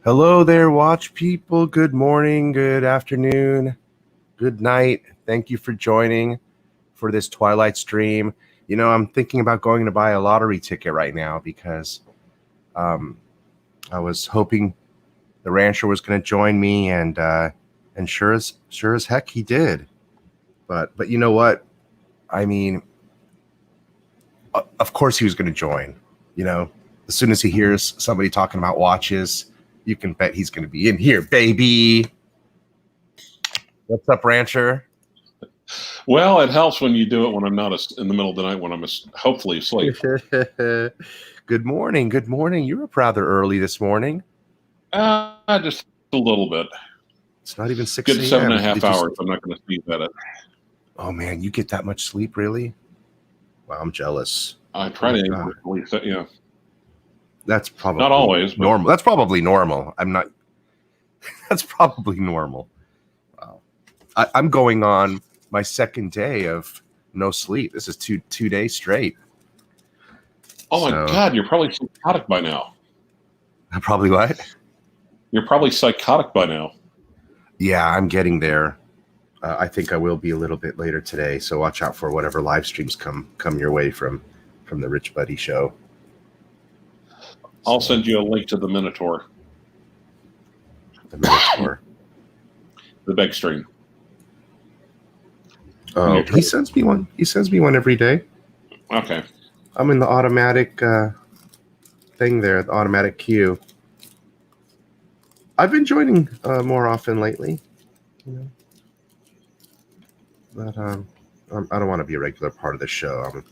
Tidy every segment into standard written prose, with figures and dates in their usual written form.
Hello there, watch people. Good morning, good afternoon, good night. Thank you for joining for this Twilight stream. You know, I'm thinking about going to buy a lottery ticket right now because I was hoping the rancher was going to join me, and sure as heck he did. But you know what? I mean, of course he was going to join. You know, as soon as he hears somebody talking about watches, you can bet he's going to be in here, baby. What's up, rancher? Well, it helps when you do it when I'm not in the middle of the night when I'm hopefully asleep. Good morning. Good morning. You were rather early this morning. Just a little bit. It's not even 6 a.m. Good 7.5 hours. I'm not going to sleep at it. Oh, man, you get that much sleep, really? Wow, I'm jealous. I try to sleep, yeah. That's probably not always normal. That's probably normal. I'm not. That's probably normal. Wow. I'm going on my second day of no sleep. This is two days straight. Oh my God! You're probably psychotic by now. Probably what? You're probably psychotic by now. Yeah, I'm getting there. I think I will be a little bit later today. So watch out for whatever live streams come your way from the RichBuddy show. I'll send you a link to the Minotaur. The Minotaur. The big stream. Oh, he sends me one. He sends me one every day. Okay. I'm in the automatic thing there, the automatic queue. I've been joining more often lately. You know. But I don't want to be a regular part of the show. I'm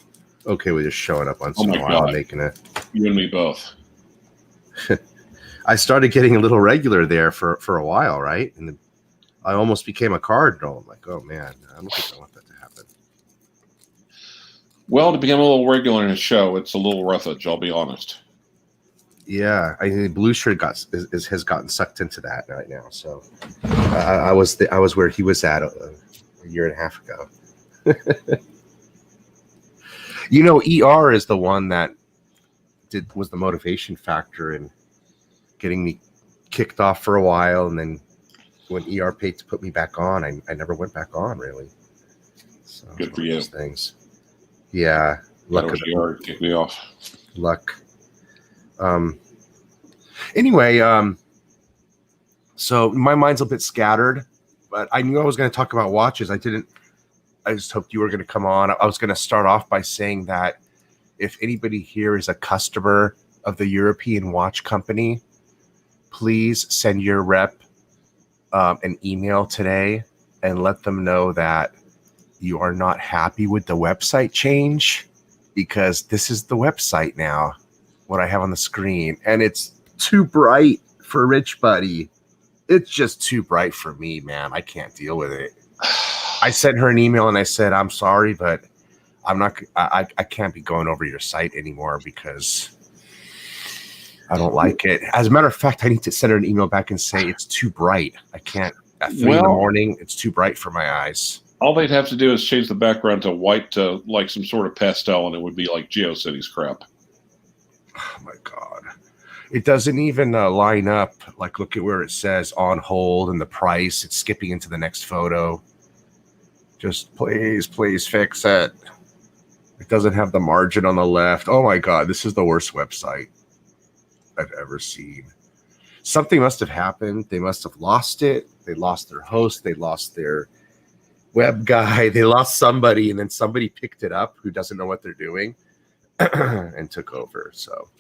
okay with just showing up once in a while and making it. You and me both. I started getting a little regular there for a while, right? And then I almost became a cardinal. I'm like, oh man, I don't think I want that to happen. Well, to become a little regular in a show, it's a little roughage, I'll be honest. Yeah, I think Blue Shirt has gotten sucked into that right now. So I was where he was at a year and a half ago. You know, ER is the one that was the motivation factor in getting me kicked off for a while, and then when ER paid to put me back on, I never went back on really. So good for you. Things. Yeah, luck. ER kicked me off. Luck. Anyway, so my mind's a bit scattered, but I knew I was going to talk about watches. I just hoped you were going to come on. I was going to start off by saying that if anybody here is a customer of the European Watch Company, please send your rep an email today and let them know that you are not happy with the website change, because this is the website now, what I have on the screen, and it's too bright for RichBuddy. It's just too bright for me, man. I can't deal with it. I sent her an email and I said, I'm sorry, but I can't be going over your site anymore because I don't like it. As a matter of fact, I need to send her an email back and say it's too bright. I can't. At 3 in the morning, it's too bright for my eyes. All they'd have to do is change the background to white to like some sort of pastel, and it would be like GeoCities crap. Oh my God. It doesn't even line up. Like, look at where it says on hold and the price. It's skipping into the next photo. Just please fix it. It doesn't have the margin on the left. Oh my God, this is the worst website I've ever seen. Something must have happened. They must have lost it. They lost their host. They lost their web guy. They lost somebody, and then somebody picked it up who doesn't know what they're doing and took over. So,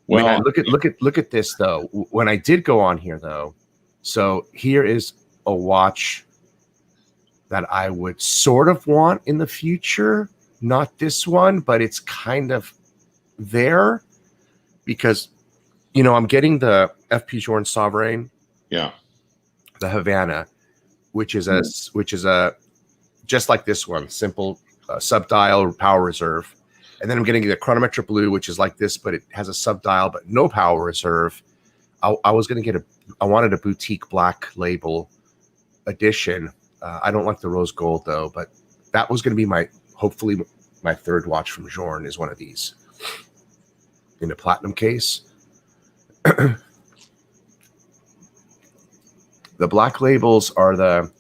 well, man, look at this though. When I did go on here though, so here is a watch that I would sort of want in the future. Not this one, but it's kind of there because, you know, I'm getting the FP Journe Sovereign, Yeah. the Havana, which is a just like this one, simple sub-dial power reserve. And then I'm getting the Chronometric Blue, which is like this, but it has a sub-dial, but no power reserve. I was going to get I wanted a boutique black label edition. I don't like the rose gold though, but that was going to be hopefully my third watch from Journe is one of these in a platinum case. The black labels are the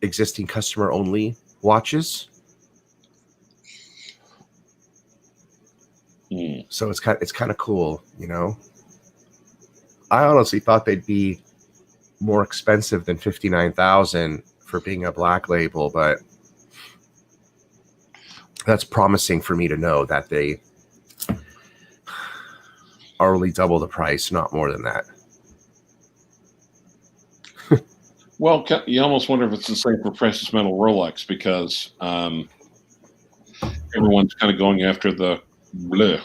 existing customer only watches. So it's kind of cool, you know. I honestly thought they'd be more expensive than $59,000 for being a black label, but that's promising for me to know that they are only double the price, not more than that. Well, you almost wonder if it's the same for precious metal Rolex, because everyone's kind of going after the bleu.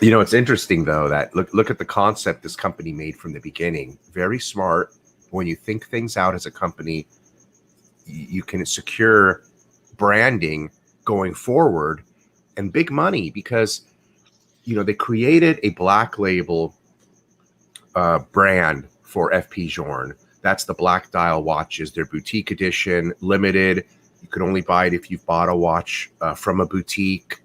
You know, it's interesting though that look at the concept this company made from the beginning. Very smart. When you think things out as a company, you can secure branding going forward and big money, because, you know, they created a black label brand for FP Journe. That's the black dial watches. They're boutique edition, limited. You can only buy it if you've bought a watch from a boutique.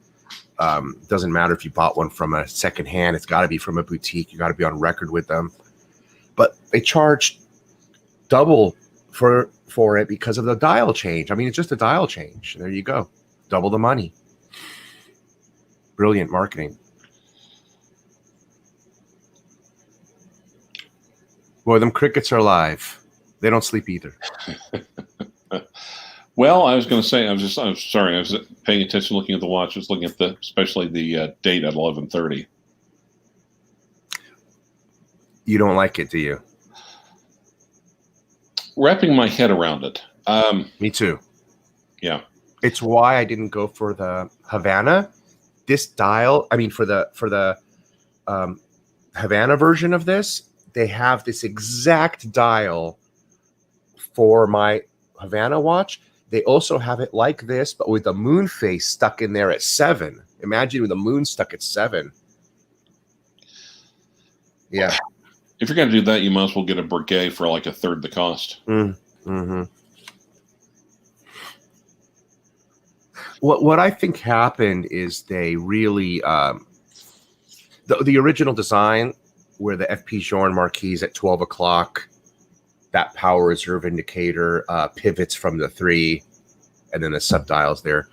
Doesn't matter if you bought one from a second hand. It's got to be from a boutique. You got to be on record with them. But they charge double for it because of the dial change. I mean, it's just a dial change. There you go. Double the money. Brilliant marketing. Boy, them crickets are alive. They don't sleep either. Well, I was going to say, I'm sorry. I was paying attention, looking at the watch. I was looking at especially the date at 11:30. You don't like it, do you? Wrapping my head around it. Me too. Yeah. It's why I didn't go for the Havana. This dial, I mean, for the Havana version of this, they have this exact dial for my Havana watch. They also have it like this, but with the moon face stuck in there at 7. Imagine with the moon stuck at 7. Yeah. If you're going to do that, you might as well get a Breguet for like a third the cost. Mm-hmm. What I think happened is they really the original design, where the FP Journe marquise at 12 o'clock, that power reserve indicator pivots from the 3, and then the subdials there.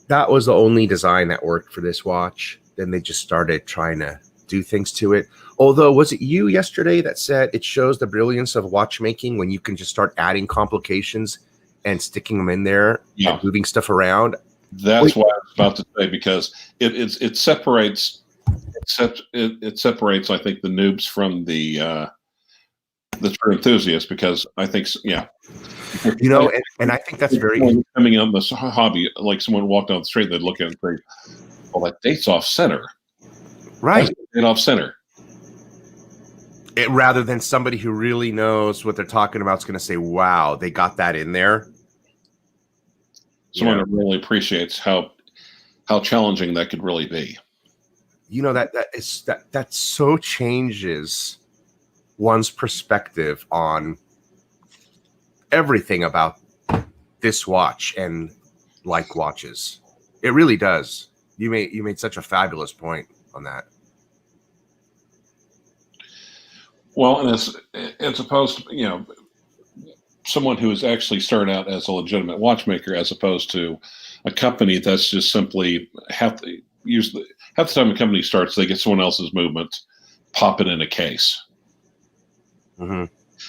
That was the only design that worked for this watch. Then they just started trying to do things to it. Although, was it you yesterday that said it shows the brilliance of watchmaking when you can just start adding complications and sticking them in there and moving stuff around? That's what I was about to say, because it separates it separates, I think, the noobs from the true enthusiasts, because I think, you know, and I think that's very coming on this hobby. Like someone walked down the street, they'd look at it and say, "Well, that date's off center." Right. Date off center. Rather than somebody who really knows what they're talking about is going to say, "Wow, they got that in there." Someone who really appreciates how challenging that could really be. You know, that so changes one's perspective on everything about this watch and like watches. It really does. You made such a fabulous point on that. Well, and it's opposed to, you know, someone who has actually started out as a legitimate watchmaker, as opposed to a company that's just simply half the time a company starts, they get someone else's movement, pop it in a case. Mm-hmm.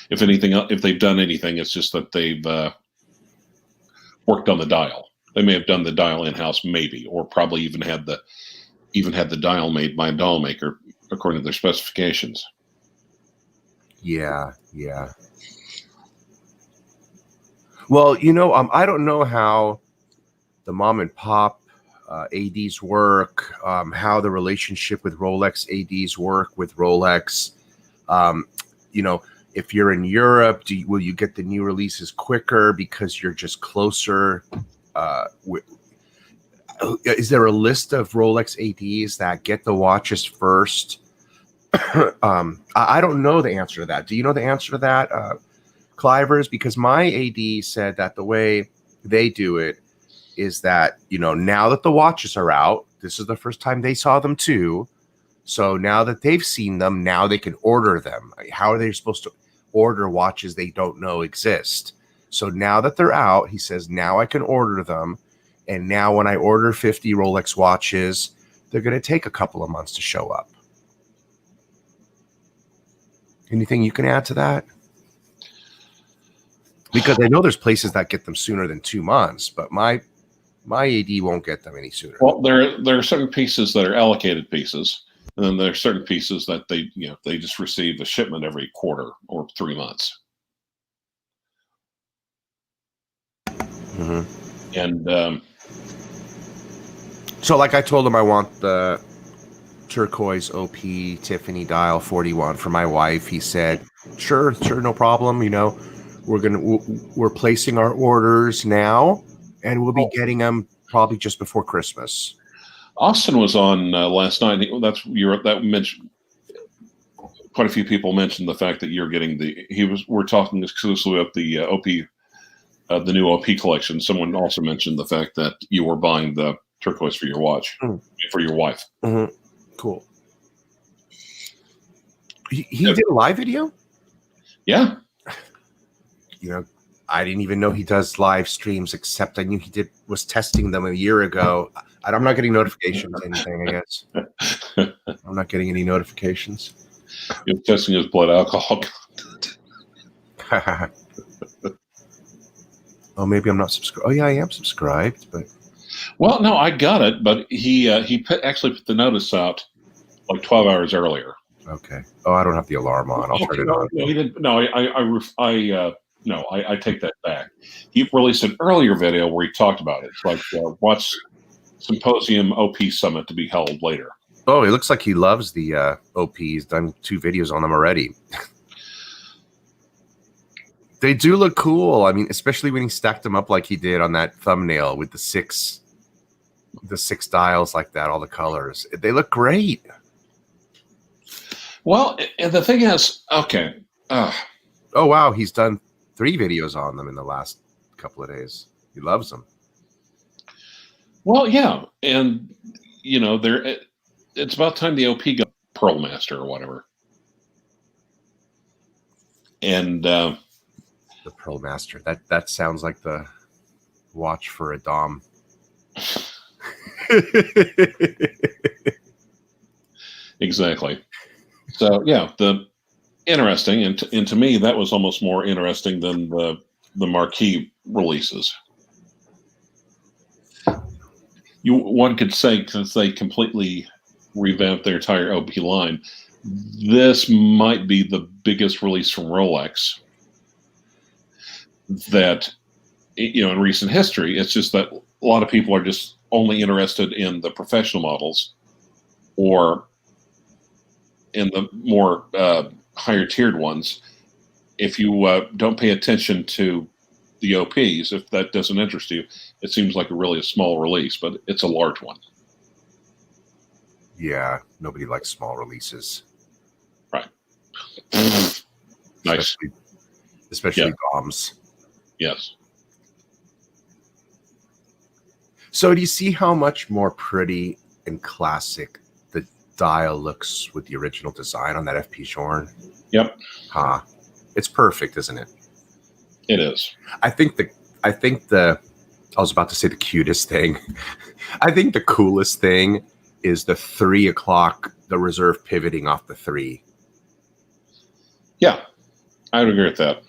If they've done anything, it's just that they've worked on the dial. They may have done the dial in-house, maybe, or probably even had the dial made by a dial maker according to their specifications. Yeah. Well, you know, I don't know how the mom and pop ADs work, how the relationship with Rolex ADs work with Rolex. If you're in Europe, will you get the new releases quicker because you're just closer? Is there a list of Rolex ADs that get the watches first? I don't know the answer to that. Do you know the answer to that, Clyvers? Because my AD said that the way they do it is that, now that the watches are out, this is the first time they saw them too. So now that they've seen them, now they can order them. How are they supposed to order watches they don't know exist? So now that they're out, he says, now I can order them. And now when I order 50 Rolex watches, they're going to take a couple of months to show up. Anything you can add to that? Because I know there's places that get them sooner than 2 months, but my AD won't get them any sooner. Well, there are certain pieces that are allocated pieces, and then there are certain pieces that they just receive a shipment every quarter or 3 months. Mm-hmm. And so, like I told him, I want the turquoise OP Tiffany dial 41 for my wife. He said, "Sure, no problem. We're placing our orders now, and we'll be getting them probably just before Christmas." Austin was on last night. That mentioned quite a few people mentioned the fact that you're getting we're talking exclusively about the OP, the new OP collection. Someone also mentioned the fact that you were buying the turquoise for your watch, for your wife. Mm-hmm. Cool. He did a live video? Yeah. I didn't even know he does live streams, except I knew he was testing them a year ago. I'm not getting notifications or anything, I guess. I'm not getting any notifications. He was testing his blood alcohol content. Oh, maybe I'm not subscribed. Oh, yeah, I am subscribed, but... Well, no, I got it, but he actually put the notice out like 12 hours earlier. Okay. Oh, I don't have the alarm on. I'll turn it on. No, he didn't. No, I take that back. He released an earlier video where he talked about it. It's like watch Symposium OP Summit to be held later. Oh, it looks like he loves the OP. He's done 2 videos on them already. They do look cool. I mean, especially when he stacked them up like he did on that thumbnail with the six dials like that, all the colors. They look great. Well, and the thing is, okay. Oh, wow. He's done 3 videos on them in the last couple of days. He loves them. Well, yeah. And, it's about time the OP got Pearl Master or whatever. And the Pearl Master. That sounds like the watch for a Dom. Exactly. So yeah, interesting, and to me that was almost more interesting than the marquee releases. One could say, since they completely revamped their entire OP line, this might be the biggest release from Rolex that in recent history. It's just that a lot of people are just only interested in the professional models or in the more higher tiered ones. If you don't pay attention to the OPs, if that doesn't interest you, it seems like a small release, but it's a large one. Yeah, nobody likes small releases. Right. Nice. Especially Doms. Yes. So do you see how much more pretty and classic the dial looks with the original design on that FP Journe? Yep. It's perfect, isn't it? It is. I think I was about to say the cutest thing. I think the coolest thing is the 3 o'clock, the reserve pivoting off the 3. Yeah, I would agree with that.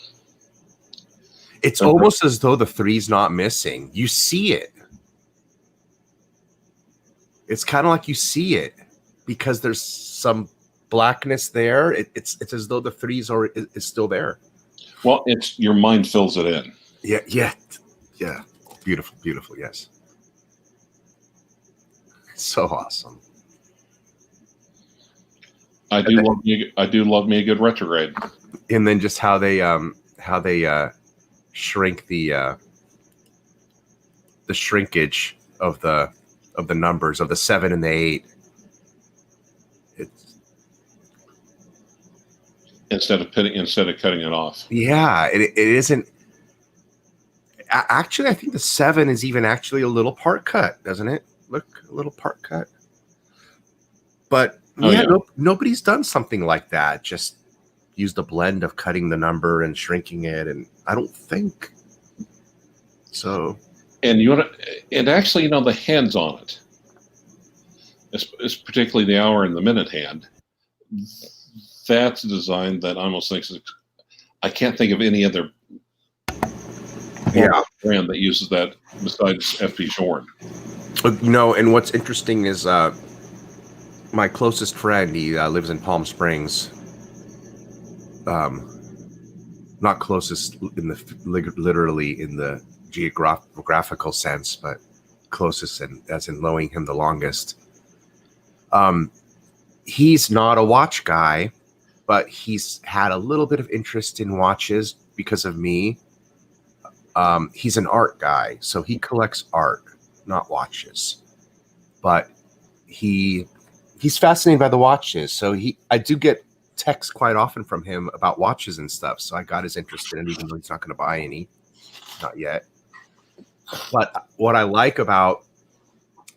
It's almost as though the 3's not missing. You see it. It's kind of like you see it because there's some blackness there. It's as though the 3's is still there. Well, it's your mind fills it in. Yeah. Beautiful. Yes. So awesome. I do love me a good retrograde. And then just how they shrink the shrinkage of the numbers of the 7 and the 8. It's instead of cutting it off. Yeah, it isn't. Actually, I think the 7 is even actually a little part cut, doesn't it? Look, a little part cut. But nobody's done something like that. Just used a blend of cutting the number and shrinking it, and I don't think so. And actually, the hands on it, it's particularly the hour and the minute hand. That's a design that almost thinks I can't think of any other brand that uses that besides FP Journe. And what's interesting is my closest friend, he lives in Palm Springs. Not closest in literally in the geographical sense, but closest as in knowing him the longest. He's not a watch guy, but he's had a little bit of interest in watches because of me. He's an art guy, so he collects art, not watches. But he's fascinated by the watches, so I do get texts quite often from him about watches and stuff. So I got his interest in it, even though he's not going to buy any, not yet. But what I like about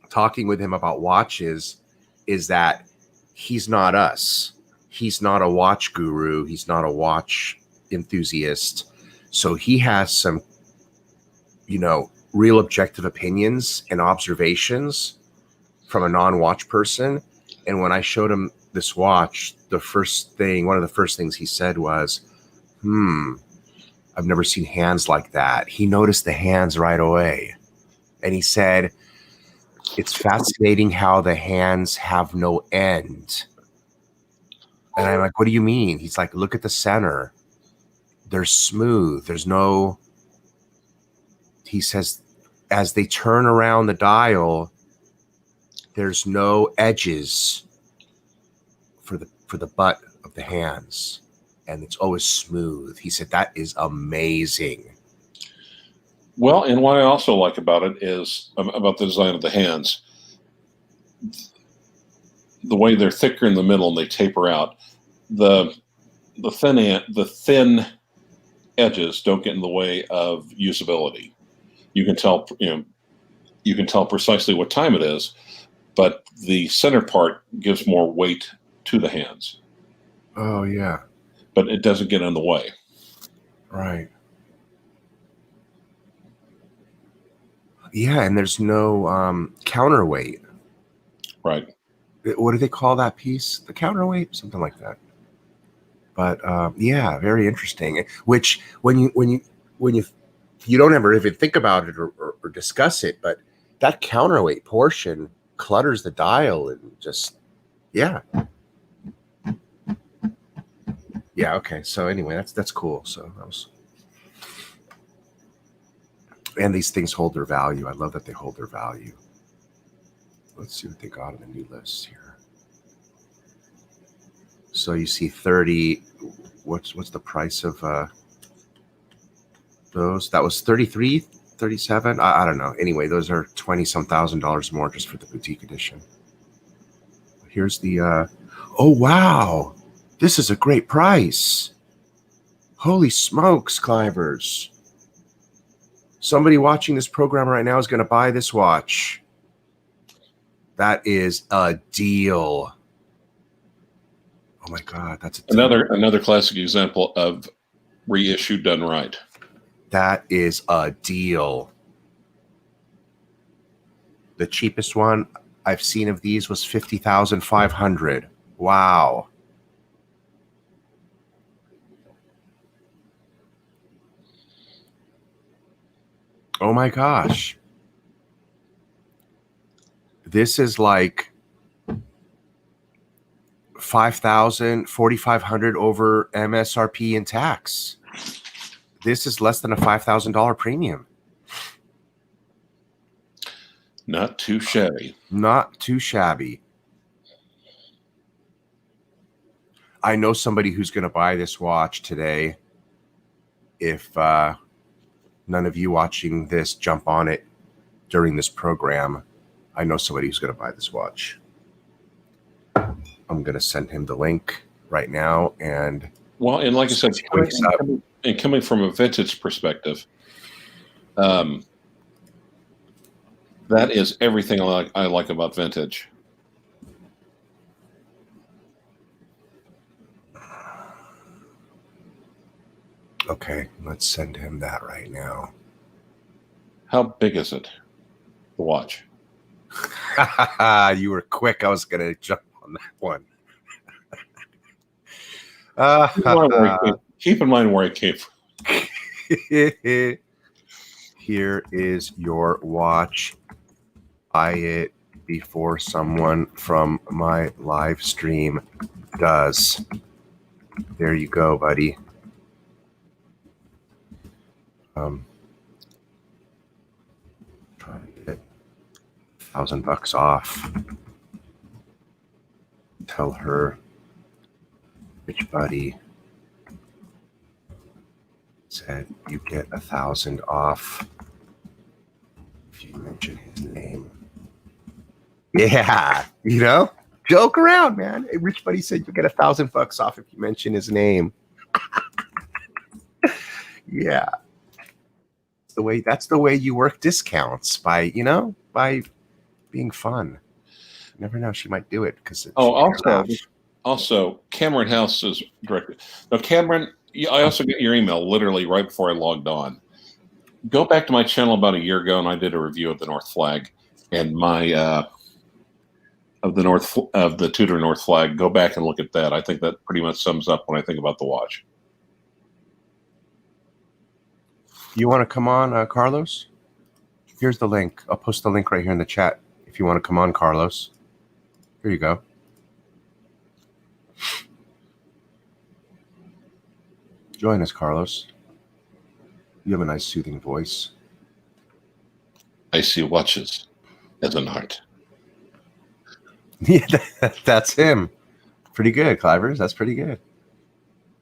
talking with him about watches is that he's not us. He's not a watch guru. He's not a watch enthusiast. So he has some, real objective opinions and observations from a non-watch person. And when I showed him this watch, one of the first things he said was, I've never seen hands like that. He noticed the hands right away. And he said, it's fascinating how the hands have no end. And I'm like, what do you mean? He's like, look at the center. They're smooth. He says, as they turn around the dial, there's no edges for the butt of the hands. And it's always smooth. He said, that is amazing. Well, and what I also like about it is about the design of the hands, the way they're thicker in the middle and they taper out. The thin edges don't get in the way of usability. You can tell precisely what time it is, but the center part gives more weight to the hands. Oh yeah. But it doesn't get in the way. Right. Yeah, and there's no counterweight. Right. What do they call that piece? The counterweight? Something like that. But yeah, very interesting. Which when you don't ever even think about it or discuss it, but that counterweight portion clutters the dial and just yeah. Yeah, okay. So anyway, that's cool. So that was, and these things hold their value. I love that they hold their value. Let's see what they got on the new list here. So you see 30. What's the price of those? That was 33, 37. I don't know. Anyway, those are $20-some thousand more just for the boutique edition. Here's the oh wow. This is a great price. Holy smokes, Clyvers. Somebody watching this program right now is going to buy this watch. That is a deal. Oh my God, that's a deal. Another classic example of reissue done right. That is a deal. The cheapest one I've seen of these was $50,500. Wow. Oh my gosh. This is like $5,000, $4,500 over MSRP and tax. This is less than a $5,000 premium. Not too shabby. Not too shabby. I know somebody who's going to buy this watch today. If none of you watching this jump on it during this program, I know somebody who's going to buy this watch. I'm going to send him the link right now. And well, and like I said, coming from a vintage perspective, that is everything I like about vintage. Okay, let's send him that right now. How big is it? The watch. You were quick. I was going to jump on that one. Keep in mind where it came from. Here is your watch. Buy it before someone from my live stream does. There you go, buddy. Try to get $1,000 off. Tell her RichBuddy said you get 1,000 off if you mention his name. Yeah, you know, joke around, man. Hey, RichBuddy said you get $1,000 off if you mention his name. Yeah, that's the way you work discounts, by being fun. You never know, she might do it because. Also, Cameron House is directed. Now, Cameron, I also got your email literally right before I logged on. Go back to my channel about a year ago, and I did a review of the North Flag and my of the Tudor North Flag. Go back and look at that. I think that pretty much sums up when I think about the watch. You want to come on, Carlos? Here's the link. I'll post the link right here in the chat if you want to come on, Carlos. Here you go. Join us, Carlos. You have a nice, soothing voice. I see watches as an art. Yeah, that's him. Pretty good, Clyvers. That's pretty good.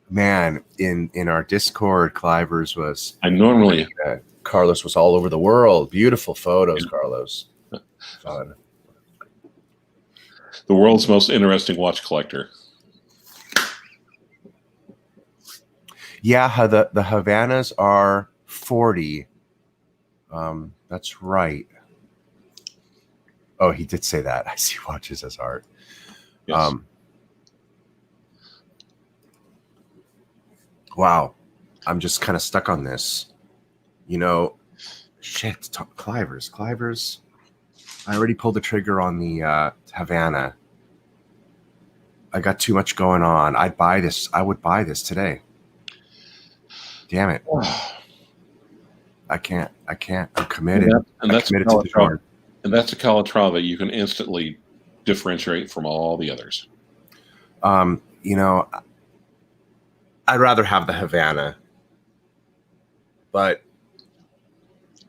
Man, in our Discord, Clyvers was. Carlos was all over the world. Beautiful photos, yeah. Carlos. Fun. The world's most interesting watch collector. Yeah, the Havanas are 40. That's right. Oh, he did say that. I see watches as art. Yes. Wow. I'm just kind of stuck on this. Clyvers. I already pulled the trigger on the Havana. I got too much going on. I'd buy this. I would buy this today. Damn it. I can't. I'm committed. That's committed to the card. And that's a Calatrava you can instantly differentiate from all the others. I'd rather have the Havana, but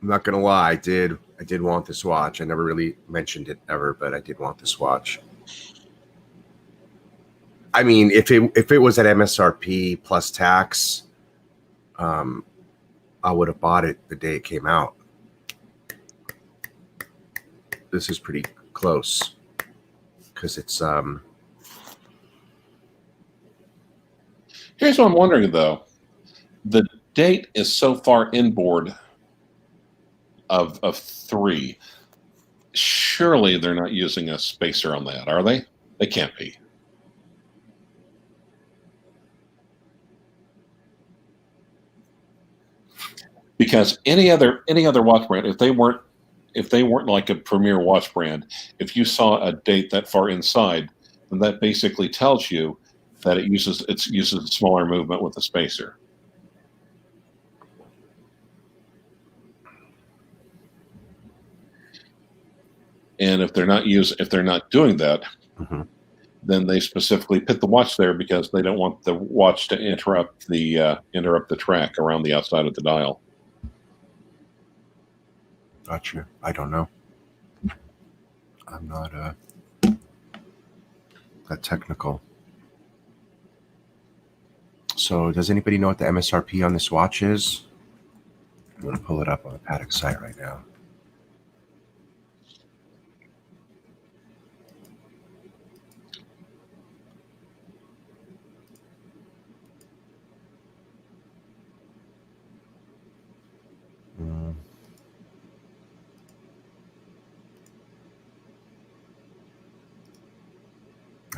I'm not gonna lie. I did want this watch. I never really mentioned it ever, but I did want this watch. I mean, if it was at MSRP plus tax, I would have bought it the day it came out. This is pretty close because it's Here's what I'm wondering, though. The date is so far inboard of 3. Surely they're not using a spacer on that, are they? They can't be. Because any other watch brand, if they weren't like a premier watch brand, if you saw a date that far inside, then that basically tells you that it uses a smaller movement with a spacer. And if they're not doing that, mm-hmm. then they specifically put the watch there because they don't want the watch to interrupt the track around the outside of the dial. Gotcha. I don't know. I'm not that technical. So does anybody know what the MSRP on this watch is? I'm going to pull it up on the Patek site right now.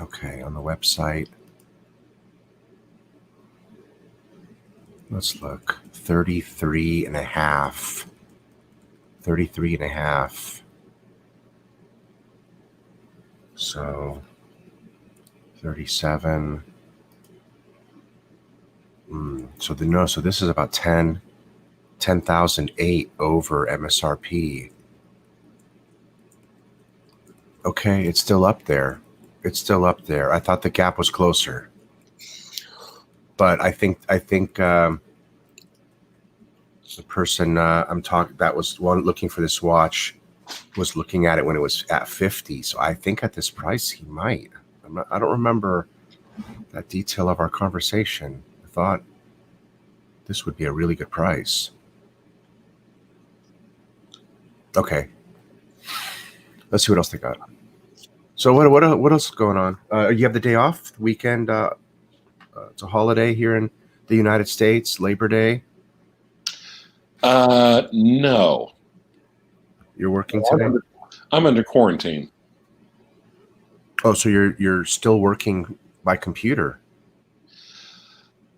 Okay, on the website. Let's look. 33 and a half. 33 and a half. So 37. So this is about 10,008 over MSRP. Okay, it's still up there. It's still up there. I thought the gap was closer. But I think the person I'm talking that was one looking for this watch was looking at it when it was at 50. So I think at this price he might. I don't remember that detail of our conversation. I thought this would be a really good price. Okay, let's see what else they got. So what else is going on? You have the day off, the weekend. It's a holiday here in the United States, Labor Day. No. You're working today? I'm under quarantine. Oh, so you're still working by computer,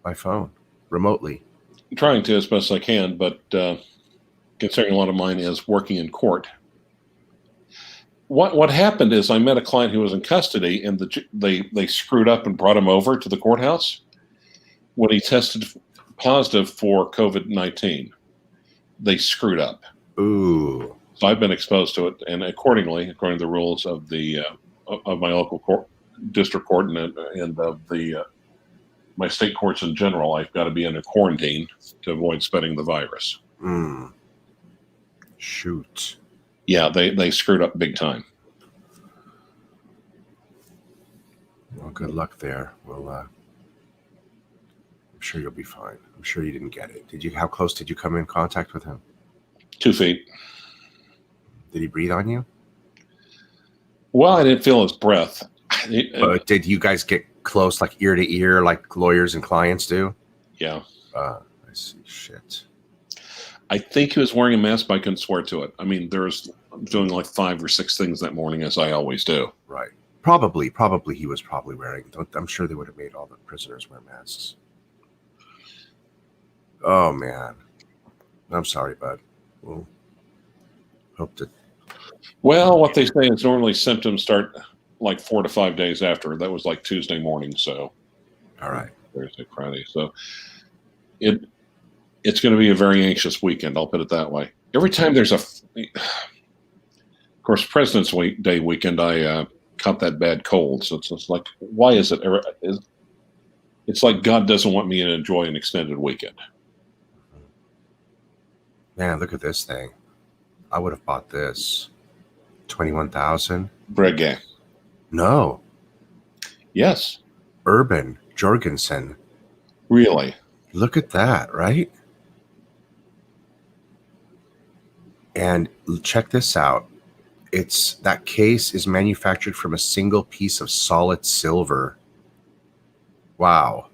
by phone, remotely? I'm trying to as best I can, but considering a lot of mine is working in court. What happened is I met a client who was in custody, and they screwed up and brought him over to the courthouse when he tested positive for COVID-19. They screwed up. Ooh. So I've been exposed to it, and according to the rules of the of my local court, district court, and of the my state courts in general, I've got to be under quarantine to avoid spreading the virus. Shoot. Yeah, they screwed up big time. Well, good luck there. Well, I'm sure you'll be fine. I'm sure you didn't get it. How close did you come in contact with him? 2 feet. Did he breathe on you? Well, I didn't feel his breath. Did you guys get close, like ear to ear, like lawyers and clients do? Yeah. I see. Shit. I think he was wearing a mask, but I couldn't swear to it. I mean, I'm doing like 5 or 6 things that morning, as I always do. Right. Probably he was probably wearing. I'm sure they would have made all the prisoners wear masks. Oh man, I'm sorry, bud. We'll hope to. Well, what they say is normally symptoms start like 4 to 5 days after. That was like Tuesday morning, so. All right. Thursday, Friday. So it's going to be a very anxious weekend. I'll put it that way. Every time there's of course, President's Day weekend, I caught that bad cold. So it's like, why is it? It's like God doesn't want me to enjoy an extended weekend. Man, look at this thing. I would have bought this. 21,000. Breguet. No. Yes. Urban Jorgensen. Really? Look at that, right? And check this out. That case is manufactured from a single piece of solid silver. Wow.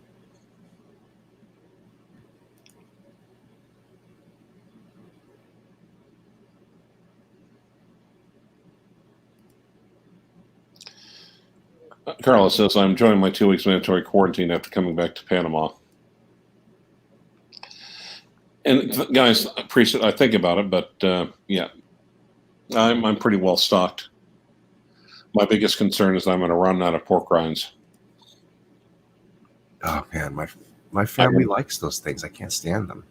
Carlos says, I'm enjoying my 2 weeks mandatory quarantine after coming back to Panama. And guys, I think about it, but yeah, I'm pretty well stocked. My biggest concern is I'm going to run out of pork rinds. Oh man, my family likes those things. I can't stand them.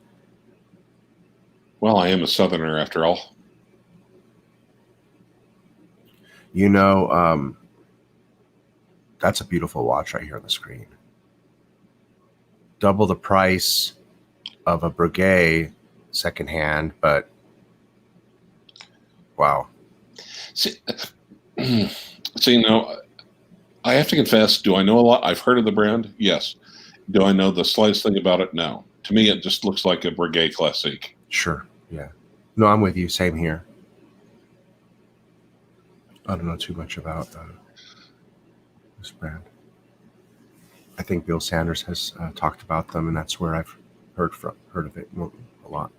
Well, I am a Southerner after all. You know, that's a beautiful watch right here on the screen. Double the price of a Breguet secondhand, but wow. See, See, now, I have to confess, do I know a lot? I've heard of the brand, yes. Do I know the slightest thing about it? No. To me, it just looks like a Breguet Classique. Sure. Yeah. No, I'm with you. Same here. I don't know too much about this brand. I think Bill Sanders has talked about them, and that's where I've heard of it a lot.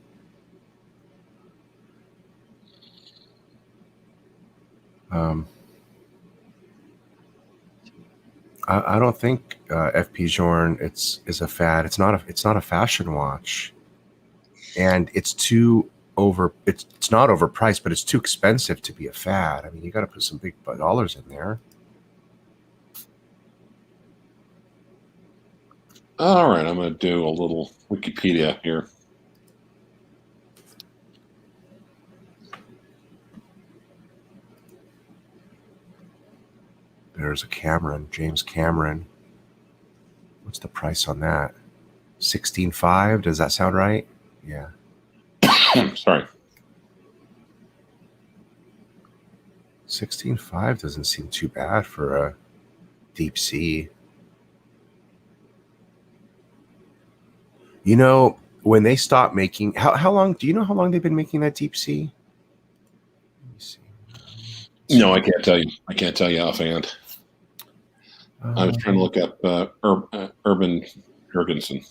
I don't think FP Journe is a fad. It's not a fashion watch, and it's too over. It's not overpriced, but it's too expensive to be a fad. I mean, you got to put some big dollars in there. All right, I'm going to do a little Wikipedia here. There's a Cameron, James Cameron. What's the price on that? 16.5. Does that sound right? Yeah. Sorry. 16.5 doesn't seem too bad for a DEEPSEA. You know, when they stopped making, how long? Do you know how long they've been making that DEEPSEA? Let me see. No, I can't tell you. I can't tell you offhand. I was trying to look up Urban Jurgensen.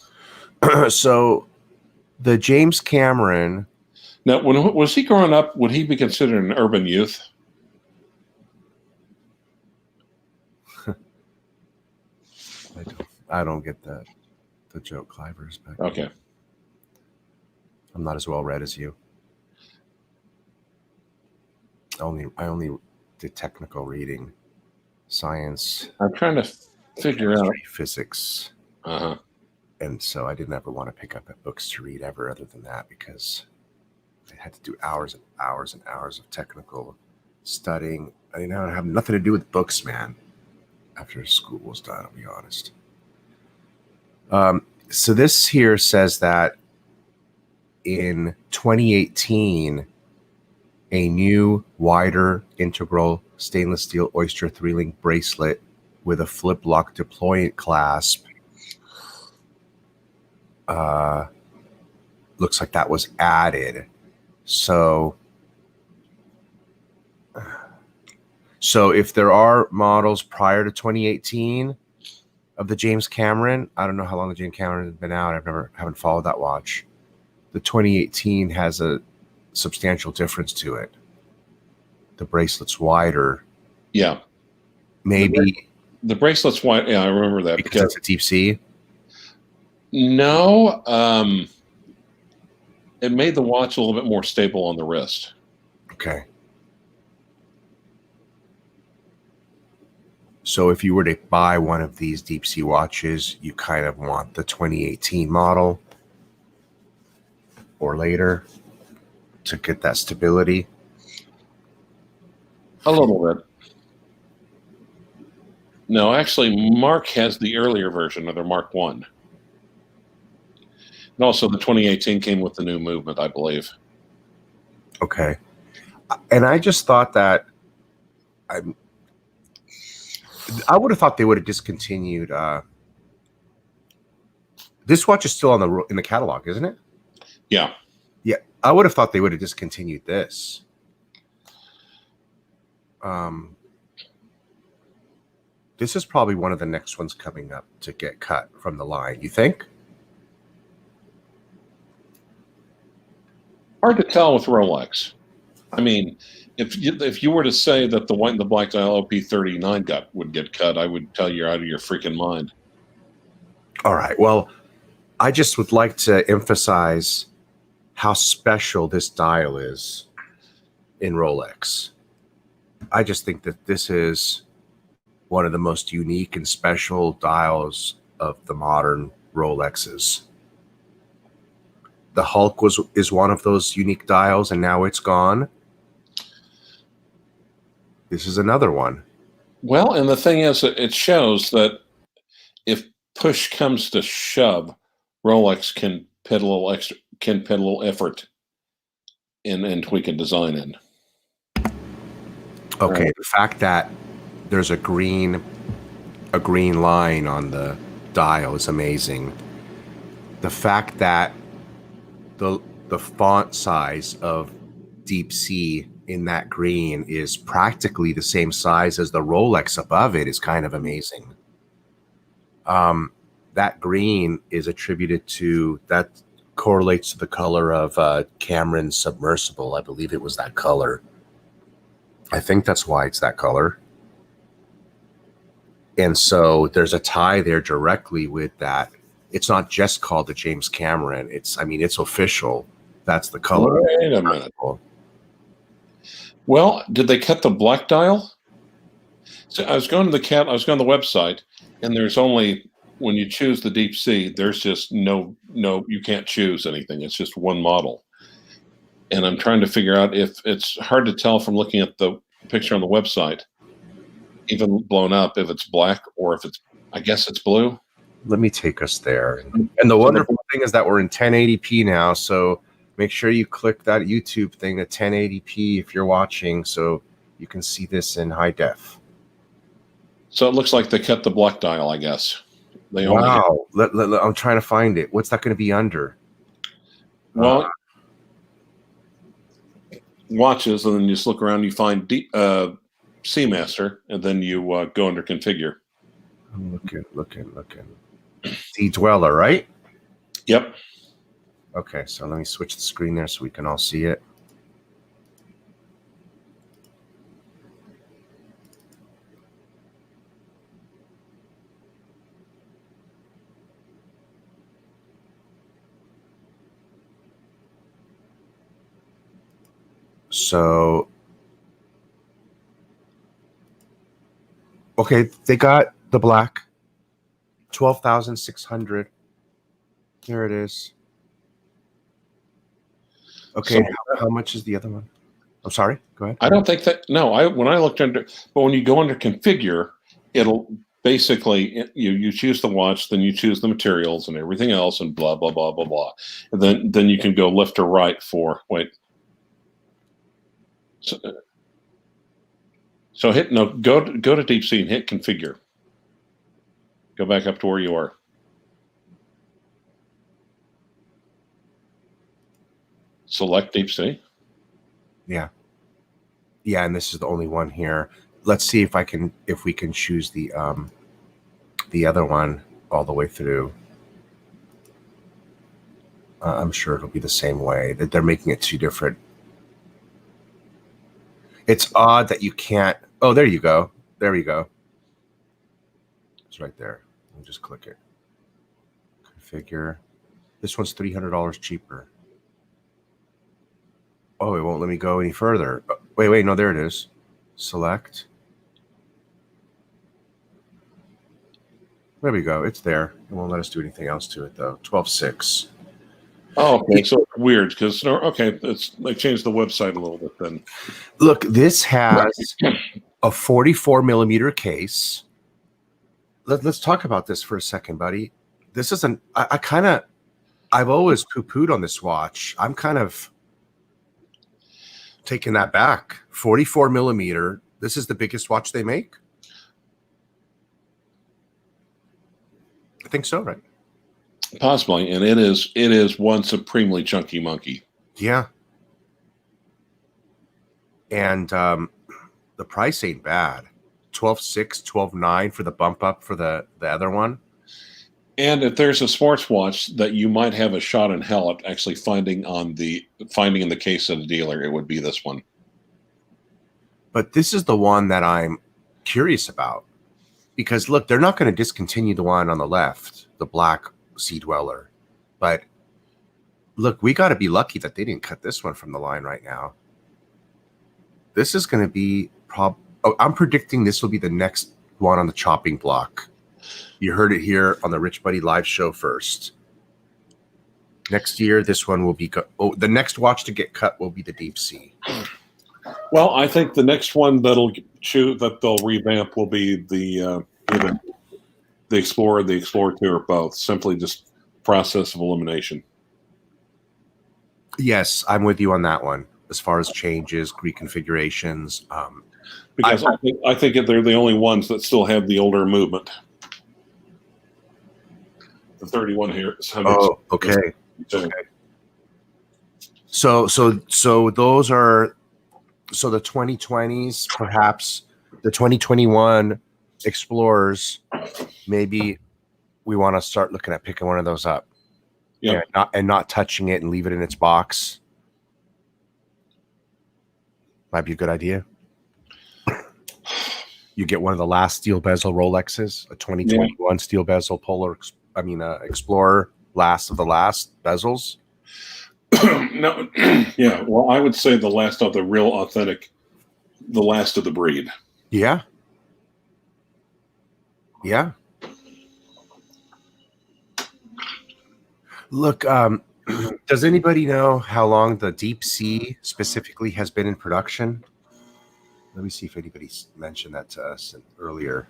So, the James Cameron. Now, when was he growing up? Would he be considered an urban youth? I don't get the joke, Clyvers. But okay. I'm not as well read as you. I only did technical reading, science. I'm trying to figure out physics. And so I didn't ever want to pick up books to read ever other than that, because I had to do hours and hours and hours of technical studying. I didn't have nothing to do with books, man, after school was done, I'll be honest. So this here says that in 2018, a new, wider, integral stainless steel Oyster 3-link bracelet with a flip lock deployant clasp looks like that was added. So if there are models prior to 2018 of the James Cameron, I don't know how long the James Cameron has been out. Haven't followed that watch. The 2018 has a substantial difference to it. The bracelet's wider. Yeah. Maybe the bracelet's wide. Yeah, I remember that because it's a DEEPSEA. No, it made the watch a little bit more stable on the wrist. Okay. So if you were to buy one of these DEEPSEA watches, you kind of want the 2018 model or later to get that stability. A little bit. No, actually, Mark has the earlier version of their Mark 1. And also, the 2018 came with the new movement, I believe. Okay. And I just thought that I would have thought they would have discontinued. This watch is still in the catalog, isn't it? Yeah. Yeah. I would have thought they would have discontinued this. This is probably one of the next ones coming up to get cut from the line. You think? Hard to tell with Rolex. I mean, if you were to say that the white and the black dial OP39 would get cut, I would tell you out of your freaking mind. All right. Well, I just would like to emphasize how special this dial is in Rolex. I just think that this is one of the most unique and special dials of the modern Rolexes. The Hulk is one of those unique dials, and now it's gone. This is another one. Well, and the thing is, it shows that if push comes to shove, Rolex can put a little effort in and tweak a design in. Okay, the fact that there's a green line on the dial is amazing. The fact that the font size of DEEPSEA in that green is practically the same size as the Rolex above it is kind of amazing. That green is attributed to, that correlates to the color of Cameron's submersible. I believe it was that color. I think that's why it's that color. And so there's a tie there directly with that. It's not just called the James Cameron. It's official. That's the color. Wait a minute. Well, did they cut the black dial? So I was going to the website, and there's only, when you choose the DEEPSEA, there's just no, you can't choose anything. It's just one model. And I'm trying to figure out, if it's hard to tell from looking at the picture on the website, even blown up, if it's black or if it's, I guess it's blue. Let me take us there. And the wonderful thing is that we're in 1080p now, so make sure you click that YouTube thing to 1080p if you're watching, so you can see this in high def. So it looks like they cut the black dial, I guess. Wow. I'm trying to find it. What's that going to be under? Well, watches, and then you just look around, you find Seamaster, and then you go under configure. I'm looking. The Dweller, right? Yep. Okay, so let me switch the screen there so we can all see it. So, okay, they got the black, 12,600. Here it is. Okay, so, how much is the other one? I'm sorry, go ahead. I don't think that, no, when I looked under, but when you go under configure, it'll basically, you choose the watch, then you choose the materials and everything else, and blah, blah, blah, blah, blah. And then you can go left or right for, so hit, no, go to DEEPSEA and hit configure. Go back up to where you are. Select DEEPSEA. Yeah, and this is the only one here. Let's see if we can choose the other one all the way through. I'm sure it'll be the same way. That they're making it two different. It's odd that you can't. Oh, there you go. There you go. It's right there. Let me just click it. Configure. This one's $300 cheaper. Oh, it won't let me go any further. Wait, no, there it is. Select. There we go. It's there. It won't let us do anything else to it, though. 12.6. Oh, okay. So it's weird because, okay, they changed the website a little bit then. Look, this has a 44 millimeter case. Let's talk about this for a second, buddy. This is I've always poo-pooed on this watch. I'm kind of taking that back. 44 millimeter. This is the biggest watch they make? I think so, right? Possibly, and it is one supremely chunky monkey. Yeah. And the price ain't bad. 12.6, 12.9 for the bump up for the other one. And if there's a sports watch that you might have a shot in hell at actually finding in the case of the dealer, it would be this one. But this is the one that I'm curious about, because look, they're not going to discontinue the one on the left, the black Sea Dweller. But look, we got to be lucky that they didn't cut this one from the line right now. This is going to be I'm predicting this will be the next one on the chopping block. You heard it here on the RichBuddy live show first. Next year, this one will be the next watch to get cut will be the DEEPSEA. Well, I think the next one that they'll revamp will be the Explorer, the Explorer 2, or both. Simply just process of elimination. Yes, I'm with you on that one. As far as changes, reconfigurations, Because I think they're the only ones that still have the older movement. The 31 here. Oh, okay. Okay. So those are the 2020s, perhaps the 2021 Explorers. Maybe we want to start looking at picking one of those up. Yeah, and not touching it and leave it in its box. Might be a good idea. You get one of the last steel bezel Rolexes, a 2021 steel bezel Explorer, last of the last bezels. No, yeah. Well, I would say the last of the real authentic, the last of the breed. Yeah. Yeah. Look, does anybody know how long the DEEPSEA specifically has been in production? Let me see if anybody mentioned that to us earlier.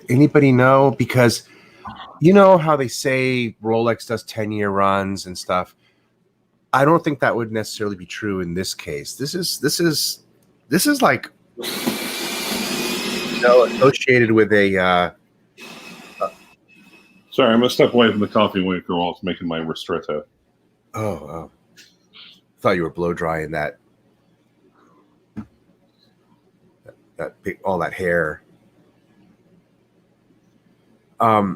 Anybody know? Because you know how they say Rolex does 10-year runs and stuff. I don't think that would necessarily be true in this case. This is like associated with a. Sorry, I'm gonna step away from the coffee maker while it's making my ristretto. Oh, thought you were blow drying that big, all that hair. I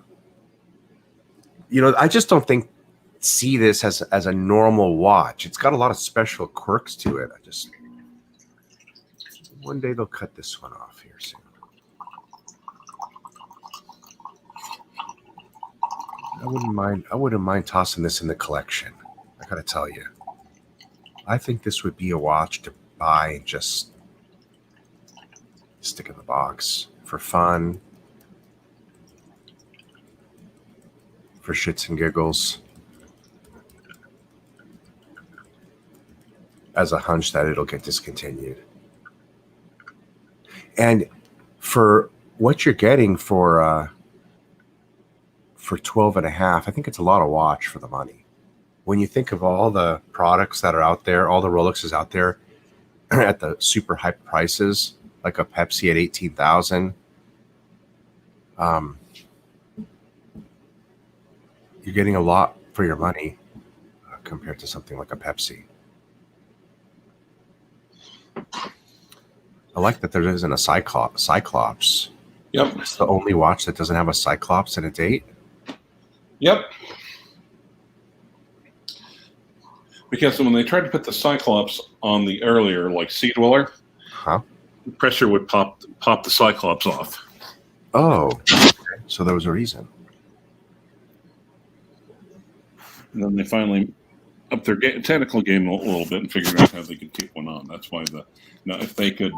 just don't see this as a normal watch. It's got a lot of special quirks to it. One day they'll cut this one off here soon. I wouldn't mind tossing this in the collection. I gotta tell you, I think this would be a watch to buy and just stick in the box for fun, for shits and giggles, as a hunch that it'll get discontinued. And for what you're getting for 12 and a half, I think it's a lot of watch for the money. When you think of all the products that are out there, all the Rolexes out there at the super high prices, like a Pepsi at 18,000, you're getting a lot for your money compared to something like a Pepsi. I like that there isn't a Cyclops. Yep. It's the only watch that doesn't have a Cyclops and a date. Yep. Because when they tried to put the Cyclops on the earlier, like Sea Dweller, the pressure would pop the Cyclops off. Oh, okay. So there was a reason. And then they finally upped their technical game a little bit and figured out how they could keep one on. That's why if they could,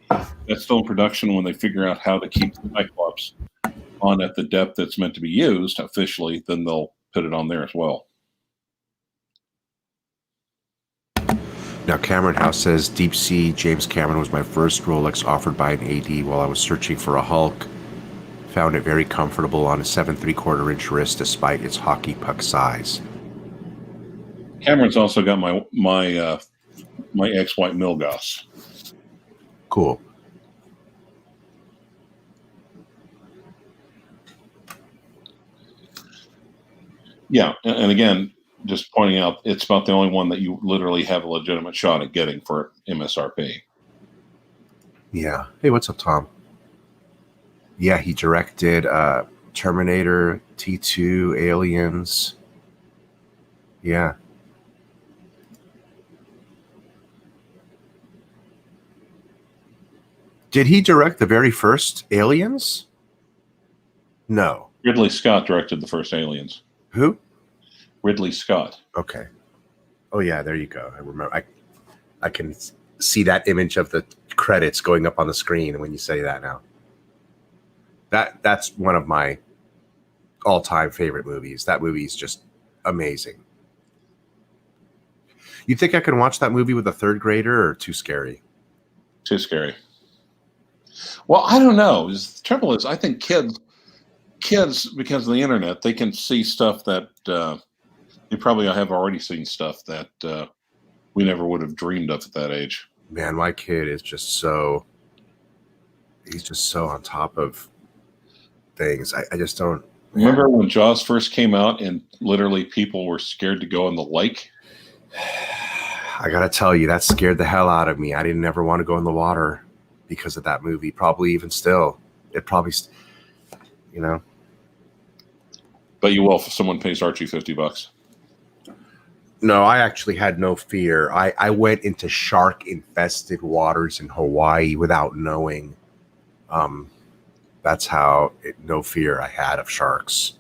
that's still in production when they figure out how to keep the Cyclops on at the depth that's meant to be used officially, then they'll put it on there as well. Now, Cameron House says, DEEPSEA James Cameron was my first Rolex offered by an AD while I was searching for a Hulk. Found it very comfortable on a 7 3/4 inch wrist despite its hockey puck size. Cameron's also got my ex-white Milgauss. Cool. Yeah, and again, just pointing out, it's about the only one that you literally have a legitimate shot at getting for MSRP. Yeah. Hey, what's up, Tom? Yeah, he directed Terminator, T2, Aliens. Yeah. Did he direct the very first Aliens? No. Ridley Scott directed the first Aliens. Who? Ridley Scott. Okay. Oh yeah, there you go. I remember. I can see that image of the credits going up on the screen when you say that now. That's one of my all-time favorite movies. That movie is just amazing. You think I can watch that movie with a third grader, or too scary? Too scary. Well, I don't know. The trouble is, I think kids, because of the internet, they can see stuff that You probably have already seen stuff that we never would have dreamed of at that age. Man, my kid is just he's just so on top of things. I just don't. Remember when Jaws first came out and literally people were scared to go in the lake? I gotta tell you, that scared the hell out of me. I didn't ever want to go in the water because of that movie. Probably even still, it probably, you know. But you will if someone pays Archie $50. No, I actually had no fear. I went into shark-infested waters in Hawaii without knowing. That's how no fear I had of sharks,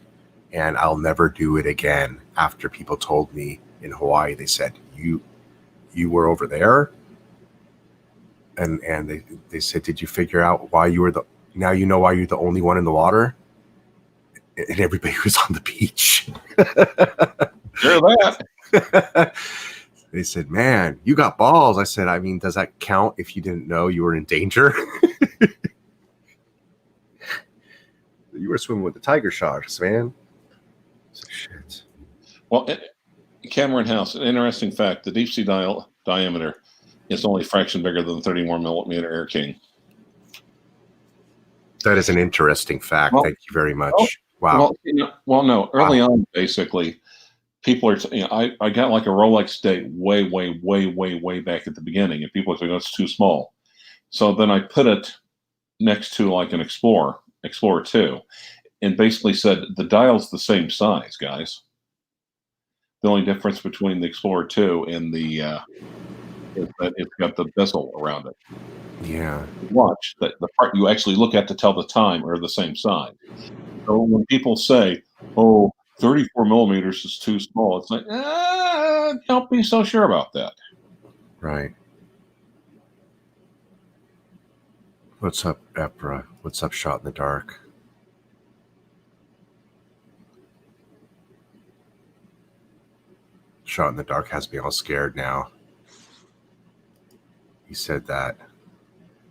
and I'll never do it again. After people told me in Hawaii, they said you were over there, and they said, did you figure out why you were now you know why you're the only one in the water, and everybody was on the beach. Hear that? They said, man, you got balls. I said, I mean, does that count if you didn't know you were in danger? You were swimming with the tiger sharks, man. Shit. Well, Cameron House, an interesting fact, the deep sea diameter is only a fraction bigger than the 31 millimeter Air King. That is an interesting fact. Well, thank you very much. Wow. No. Early on, basically, people are. I got like a Rolex date way back at the beginning, and people are saying that's too small. So then I put it next to like an Explorer 2, and basically said the dial's the same size, guys. The only difference between the Explorer 2 and the is that it's got the bezel around it. Yeah. Watch that the part you actually look at to tell the time are the same size. So when people say, "Oh, 34 millimeters is too small," it's like, don't be so sure about that. Right. What's up, Epra? What's up, Shot in the Dark? Shot in the Dark has me all scared now. He said that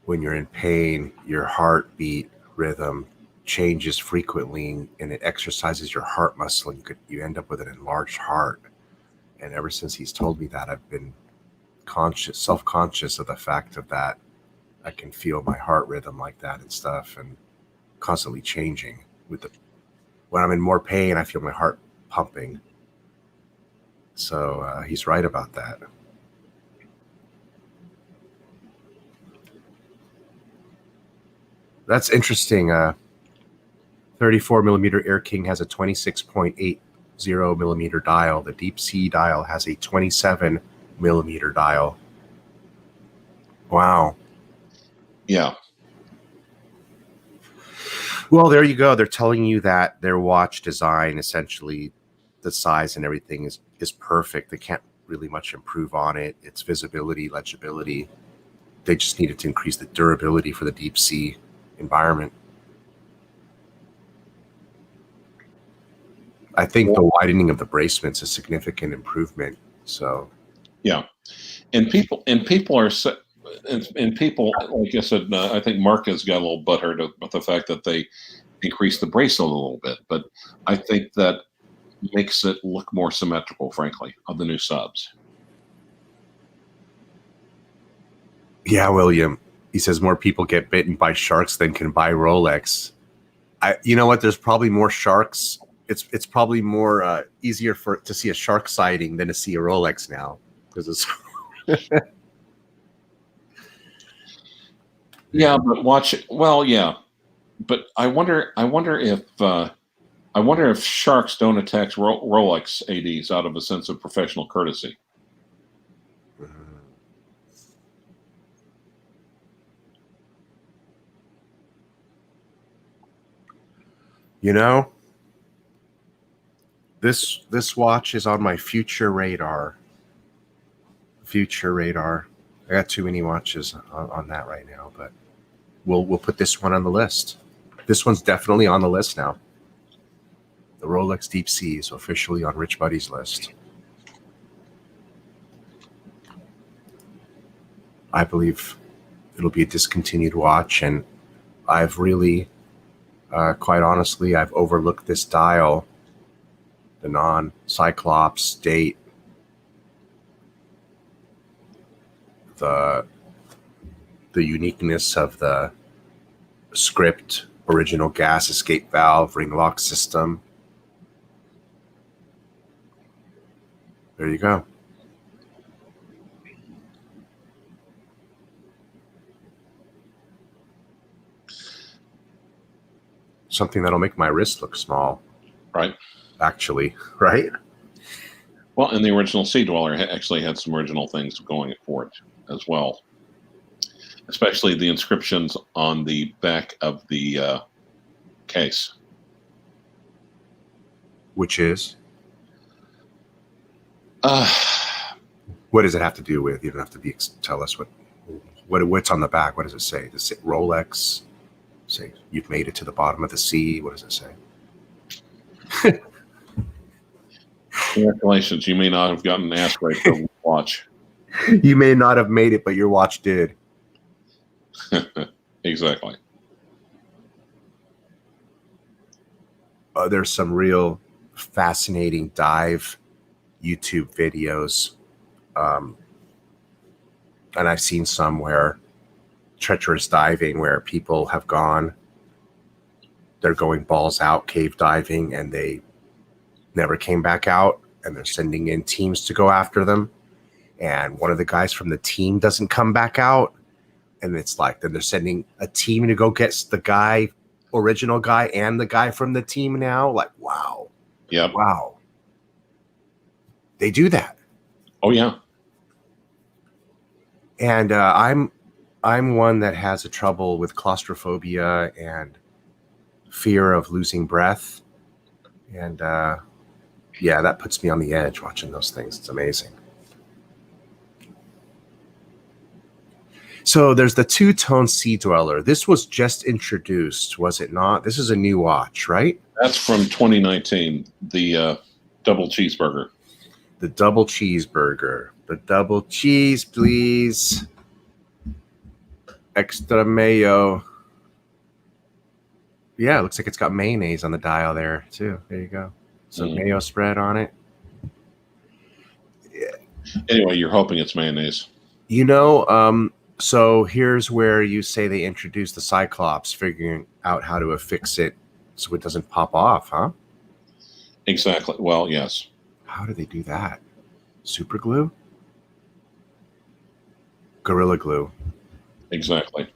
when you're in pain, your heartbeat rhythm changes frequently, and it exercises your heart muscle, and you end up with an enlarged heart. And ever since he's told me that, I've been self-conscious of the fact of that. I can feel my heart rhythm like that and stuff, and constantly changing. When I'm in more pain, I feel my heart pumping. So he's right about that. That's interesting. 34 millimeter Air King has a 26.80 millimeter dial. The Deep Sea dial has a 27 millimeter dial. Wow. Yeah. Well, there you go. They're telling you that their watch design, essentially, the size and everything is perfect. They can't really much improve on it. Its visibility, legibility. They just needed to increase the durability for the deep sea environment. I think the widening of the bracement's a significant improvement. So, yeah, and people are. And people, like I said, I think Mark has got a little butthurt about the fact that they increased the bracelet a little bit, but I think that makes it look more symmetrical, frankly, of the new subs. Yeah, William. He says more people get bitten by sharks than can buy Rolex. You know what? There's probably more sharks. It's probably more easier to see a shark sighting than to see a Rolex now, because it's. Yeah, but watch. Well, yeah, but I wonder if sharks don't attack Rolex ADs out of a sense of professional courtesy. You know, this watch is on my future radar. Future radar. I got too many watches on that right now, but we'll put this one on the list. This one's definitely on the list now. The Rolex Deep Sea is officially on RichBuddy's list. I believe it'll be a discontinued watch, and I've really, quite honestly, I've overlooked this dial the non-Cyclops date, the uniqueness of the script, original gas escape valve, ring lock system. There you go. Something that'll make my wrist look small. Right. Actually, right? Well, and the original Sea Dweller actually had some original things going for it as well. Especially the inscriptions on the back of the case. Which is? What does it have to do with? You don't have to tell us what's on the back. What does it say? Does it say Rolex? Say you've made it to the bottom of the sea. What does it say? Congratulations, you may not have gotten an asteroid for a watch. You may not have made it, but your watch did. Exactly. There's some real fascinating dive YouTube videos. And I've seen some where treacherous diving where people have gone, they're going balls out cave diving and they never came back out, and they're sending in teams to go after them. And one of the guys from the team doesn't come back out. And it's like, then they're sending a team to go get the original guy and the guy from the team now. Like, wow. Yep. Wow. They do that. Oh, yeah. And I'm one that has a trouble with claustrophobia and fear of losing breath. And yeah, that puts me on the edge watching those things. It's amazing. So there's the two-tone Sea Dweller. This was just introduced, was it not? This is a new watch, right? That's from 2019, the double cheeseburger. The double cheeseburger. The double cheese, please. Extra mayo. Yeah, it looks like it's got mayonnaise on the dial there, too. There you go. Some mayo spread on it. Yeah. Anyway, you're hoping it's mayonnaise. You know, so here's where you say they introduced the Cyclops, figuring out how to affix it so it doesn't pop off, huh? Exactly. Well, yes. How do they do that? Super glue? Gorilla glue. Exactly.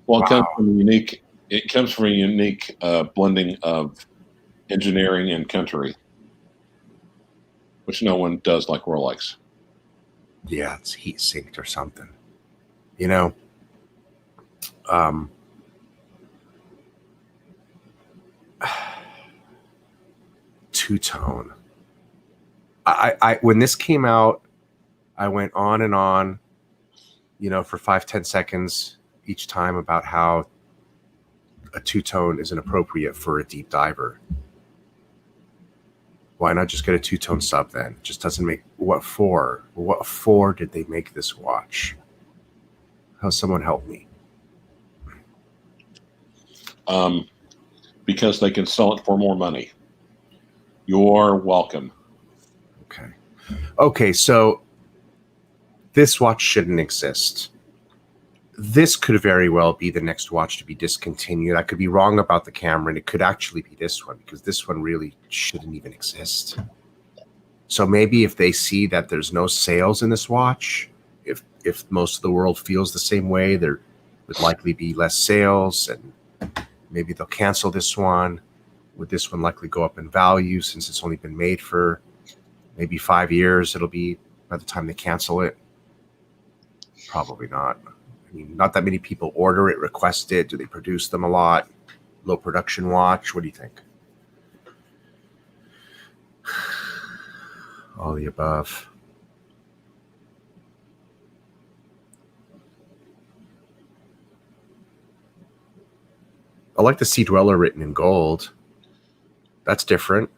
Well, Wow. it comes from a unique blending of engineering and country, which no one does like Rolex. Yeah, it's heat sinked or something. You know, two-tone. I when this came out, I went on and on, you know, for 5-10 seconds each time about how a two-tone is inappropriate for a deep diver. Why not just get a two-tone sub then? It just doesn't make... What for? What for did they make this watch? How someone help me? Because they can sell it for more money. You're welcome. Okay. Okay, so this watch shouldn't exist. This could very well be the next watch to be discontinued. I could be wrong about the camera, and it could actually be this one, because this one really shouldn't even exist. So maybe if they see that there's no sales in this watch, if most of the world feels the same way, there would likely be less sales, and maybe they'll cancel this one. Would this one likely go up in value since it's only been made for maybe 5 years? It'll be by the time they cancel it. Probably not. I mean, not that many people order it, request it. Do they produce them a lot? Low production watch. What do you think? All the above. I like the Sea Dweller written in gold. That's different.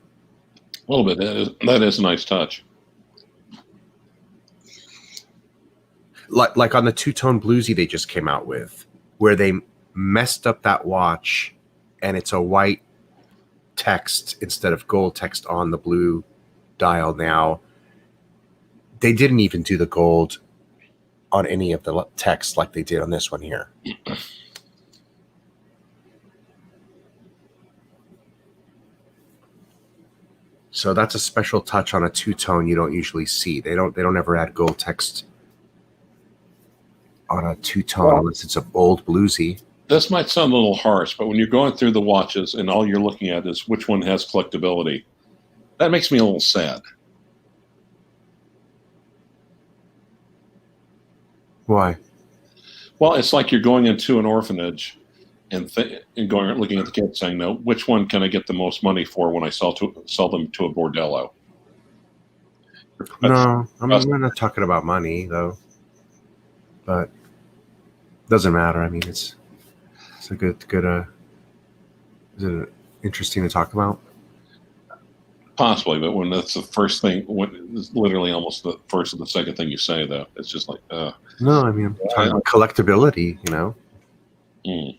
A little bit. That is a nice touch. Like on the two-tone bluesy they just came out with, where they messed up that watch, and it's a white text instead of gold text on the blue dial now. They didn't even do the gold on any of the text like they did on this one here. So that's a special touch on a two-tone you don't usually see. They don't ever add gold text on a two-tone unless it's an old bluesy. This might sound a little harsh, but when you're going through the watches and all you're looking at is which one has collectability, that makes me a little sad. Why? Well, it's like you're going into an orphanage and looking at the kids saying, "No, which one can I get the most money for when I sell them to a bordello?" No, I mean, we're not talking about money though, but doesn't matter. I mean, it's a good. Is it interesting to talk about? Possibly, but when that's the first thing, when it's literally almost the first or the second thing you say, though, it's just like, no, I mean, I'm talking about collectability. You know,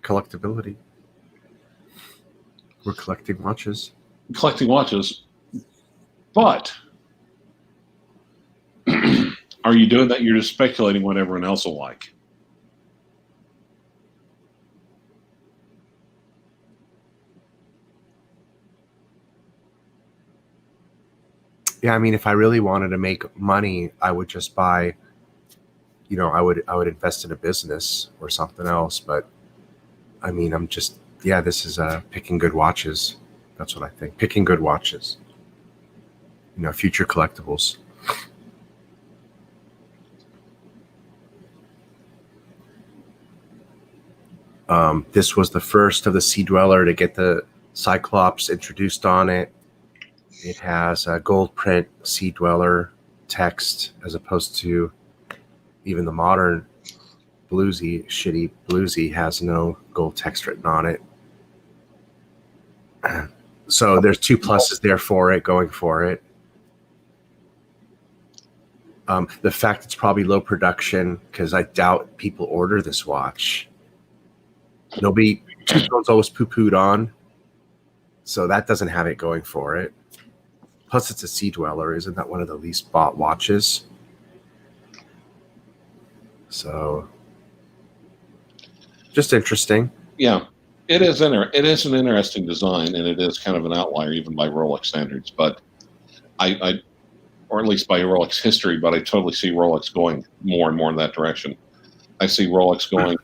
collectability. We're collecting watches. Collecting watches, but are you doing that? You're just speculating what everyone else will like. Yeah, I mean, if I really wanted to make money, I would just buy, you know, I would invest in a business or something else. But I mean, I'm just, yeah, this is picking good watches. That's what I think. Picking good watches. You know, future collectibles. This was the first of the Sea Dweller to get the Cyclops introduced on it. It has a gold print Sea Dweller text as opposed to even the modern shitty bluesy has no gold text written on it. So there's 2 pluses there for it, going for it. The fact it's probably low production, because I doubt people order this watch. Nobody, two-tone's always poo-pooed on, so that doesn't have it going for it. Plus, it's a Sea Dweller. Isn't that one of the least bought watches? So, just interesting. Yeah, it is. It is an interesting design, and it is kind of an outlier even by Rolex standards. But or at least by Rolex history. But I totally see Rolex going more and more in that direction. I see Rolex going.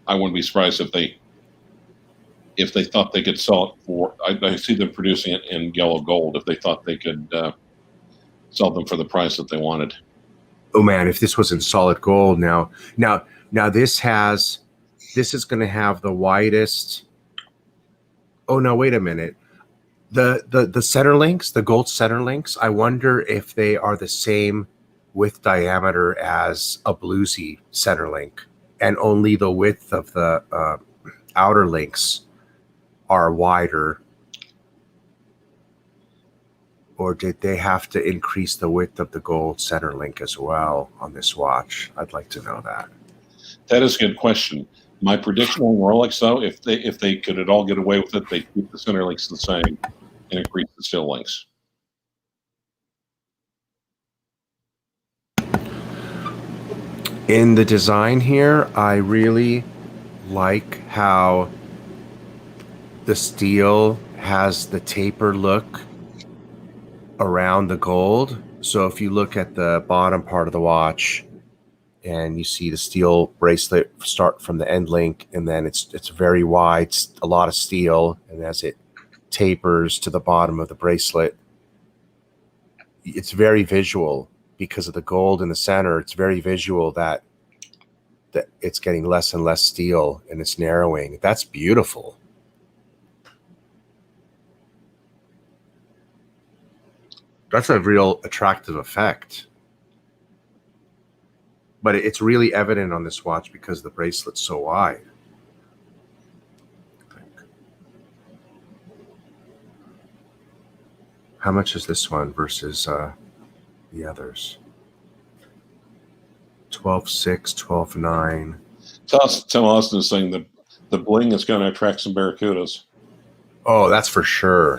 I wouldn't be surprised if they thought they could sell it for. I see them producing it in yellow gold if they thought they could sell them for the price that they wanted. Oh man, if this was in solid gold now this is going to have the widest. Oh no, wait a minute. The center links, the gold center links, I wonder if they are the same width diameter as a bluesy center link, and only the width of the outer links are wider. Or did they have to increase the width of the gold center link as well on this watch? I'd like to know that. That is a good question. My prediction on Rolex, though, if they could at all get away with it, they keep the center links the same and increase the steel links. In the design here, I really like how the steel has the taper look around the gold. So if you look at the bottom part of the watch and you see the steel bracelet start from the end link, and then it's very wide, a lot of steel, and as it tapers to the bottom of the bracelet, it's very visual because of the gold in the center. It's very visual that it's getting less and less steel and it's narrowing. That's beautiful. That's a real attractive effect. But it's really evident on this watch because the bracelet's so wide. How much is this one versus the others? 12.6, 12.9. Tom Austin is saying that the bling is going to attract some barracudas. Oh, that's for sure.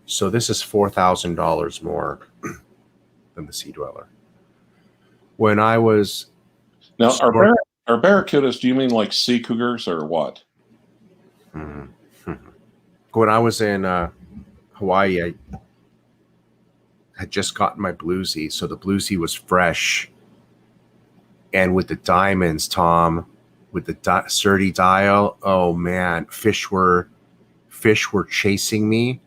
So this is $4,000 more than the Sea Dweller. When I was Now, are barracudas? Do you mean like sea cougars or what? when I was in Hawaii, I had just gotten my bluesy, so the bluesy was fresh, and with the diamonds, Tom, with the Surdy dial, oh man, fish were chasing me,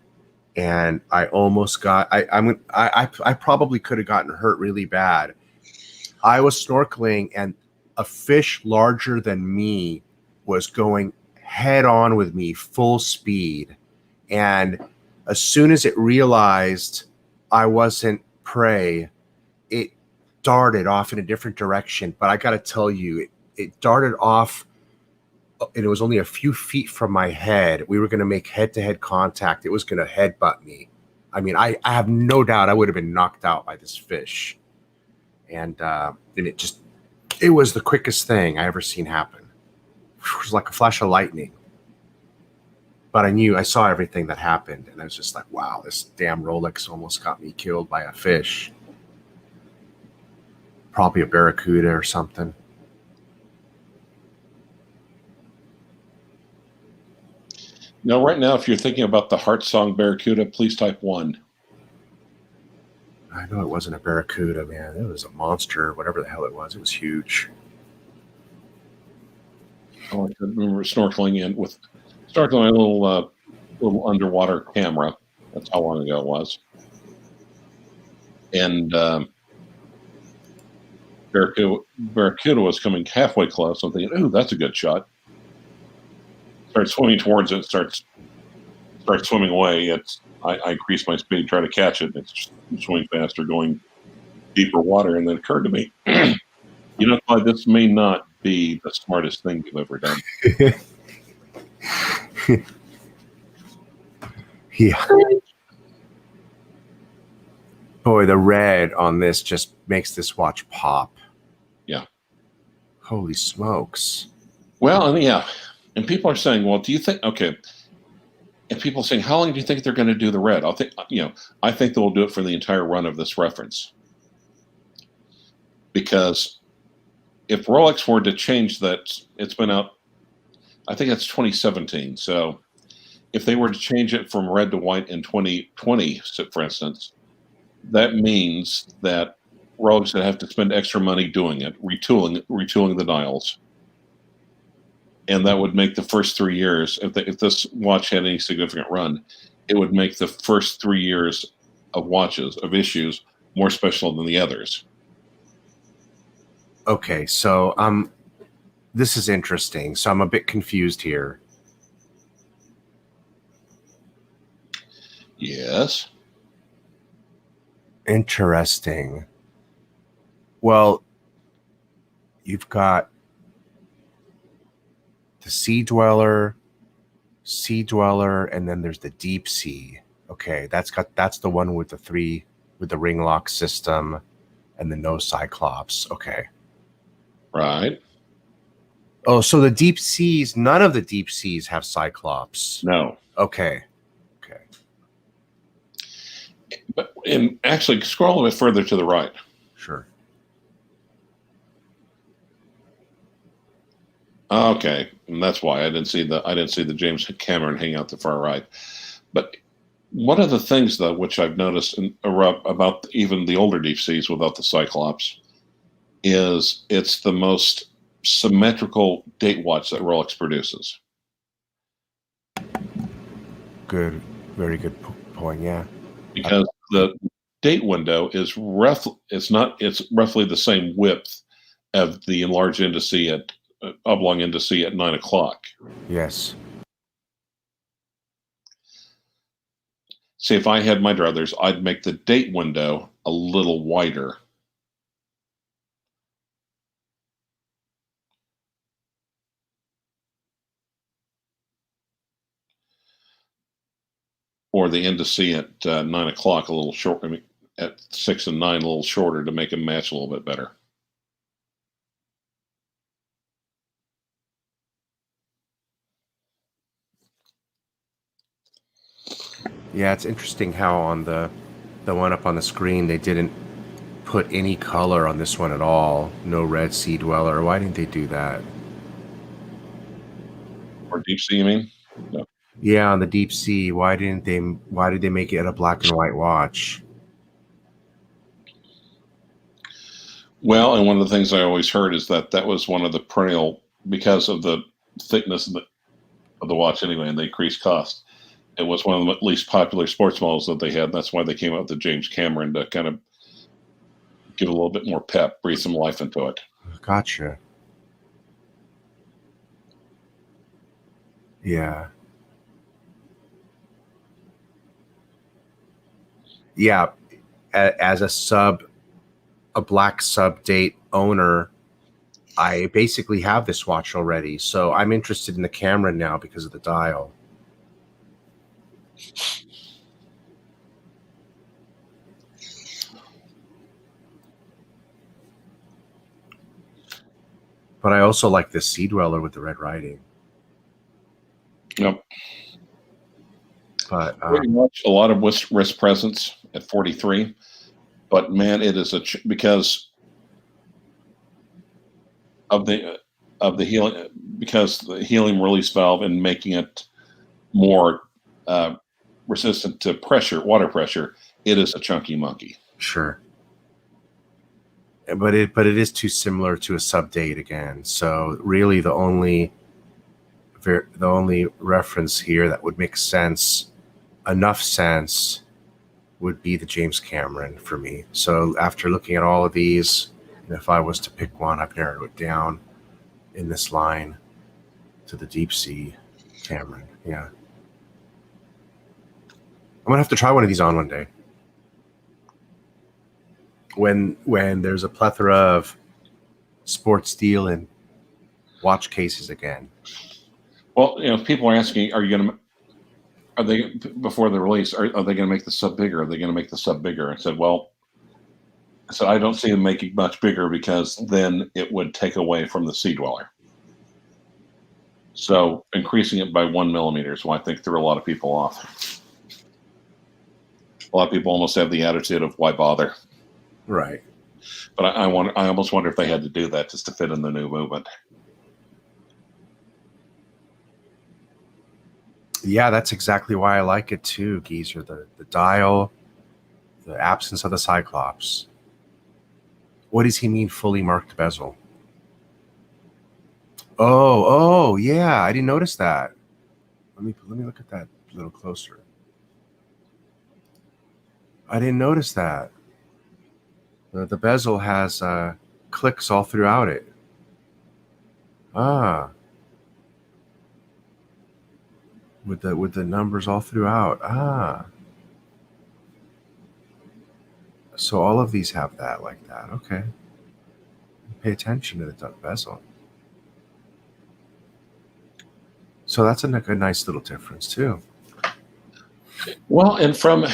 and I almost got. I probably could have gotten hurt really bad. I was snorkeling, and a fish larger than me was going head on with me, full speed. And as soon as it realized I wasn't prey, it darted off in a different direction. But I got to tell you, it darted off, and it was only a few feet from my head. We were going to make head-to-head contact. It was going to headbutt me. I mean, I have no doubt I would have been knocked out by this fish. And it was the quickest thing I ever seen happen. It was like a flash of lightning. But I saw everything that happened, and I was just like, wow, this damn Rolex almost got me killed by a fish. Probably a barracuda or something. No, right now, if you're thinking about the Heart Song Barracuda, please type 1. I know it wasn't a barracuda, man. It was a monster, whatever the hell it was. It was huge. Oh, I remember snorkeling a little underwater camera. That's how long ago it was. And barracuda was coming halfway close. I'm thinking, ooh, that's a good shot. Start swimming towards it. Start swimming away. I increase my speed, try to catch it. It's swimming faster, going deeper water, and then it occurred to me, you know, Clyde, this may not be the smartest thing you've ever done. Yeah. Boy, the red on this just makes this watch pop. Yeah. Holy smokes. Well, and people are saying, well, do you think, okay, and people are saying, how long do you think they're going to do the red? I think they'll do it for the entire run of this reference. Because if Rolex were to change that, it's been out, I think it's 2017. So if they were to change it from red to white in 2020, for instance, that means that Rolex would have to spend extra money doing it, retooling the dials. And that would make the first 3 years, if this watch had any significant run, it would make the first 3 years of issues more special than the others. Okay, so this is interesting. So I'm a bit confused here. Yes. Interesting. Well, you've got the Sea Dweller, and then there's the Deep Sea. Okay, that's the one with the ring lock system and the no Cyclops. Okay. Right. Oh, so the Deep Seas, none of the Deep Seas have Cyclops. No. Okay. And actually, scroll a bit further to the right. Sure. Okay, and that's why I didn't see the James Cameron hang out the far right. But one of the things, though, which I've noticed about even the older Deep Seas without the Cyclops, is it's the most symmetrical date watch that Rolex produces. Good, very good point. Yeah, because the date window is roughly the same width of the enlarged indice at oblong indice at 9 o'clock. Yes. See, if I had my druthers, I'd make the date window a little wider. Or the indice at 9 o'clock a little short. I mean, at 6 and 9 a little shorter to make them match a little bit better. Yeah, it's interesting how on the one up on the screen they didn't put any color on this one at all. No red sea dweller. Why didn't they do that? Or deep sea, you mean? No. Yeah, on the deep sea, why did they make it a black and white watch? Well, and one of the things I always heard is that that was one of the perennial, because of the thickness of the watch anyway, and the increased cost. It was one of the least popular sports models that they had. And that's why they came out with the James Cameron to kind of give a little bit more pep, breathe some life into it. Gotcha. Yeah. Yeah. As a black sub date owner, I basically have this watch already. So I'm interested in the camera now because of the dial. But I also like this Sea Dweller with the red writing. Yep. But Pretty much a lot of wrist presence at 43. But man, it is because of the healing, because the helium release valve and making it more resistant to water pressure. It is a chunky monkey. sure. But it is too similar to a sub date again. So really the only reference here that would make enough sense would be the James Cameron for me. So after looking at all of these, and if I was to pick one, I've narrowed it down in this line to the DEEPSEA Cameron. Yeah. I'm gonna have to try one of these on one day. When there's a plethora of sports steel and watch cases again. Well, people are asking, are they, before the release, are they going to make the sub bigger? Are they going to make the sub bigger? I said, I don't see them making much bigger because then it would take away from the Sea Dweller. So increasing it by 1 millimeter is why I think threw a lot of people off. A lot of people almost have the attitude of why bother. Right. But I almost wonder if they had to do that just to fit in the new movement. Yeah, that's exactly why I like it too, Geezer. The dial, the absence of the Cyclops. What does he mean fully marked bezel? Oh, yeah, I didn't notice that. Let me look at that a little closer. I didn't notice that. The bezel has clicks all throughout it. With the numbers all throughout. So all of these have that like that. Okay. Pay attention to the bezel. So that's a nice little difference too. Well, and from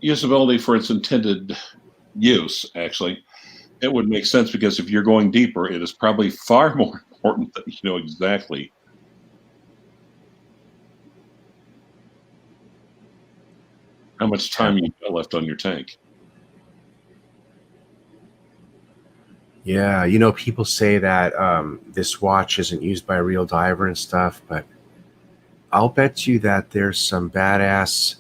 usability for its intended use, actually, it would make sense because if you're going deeper, it is probably far more important that you know exactly how much time you've got left on your tank. Yeah, people say that this watch isn't used by a real diver and stuff, but I'll bet you that there's some badass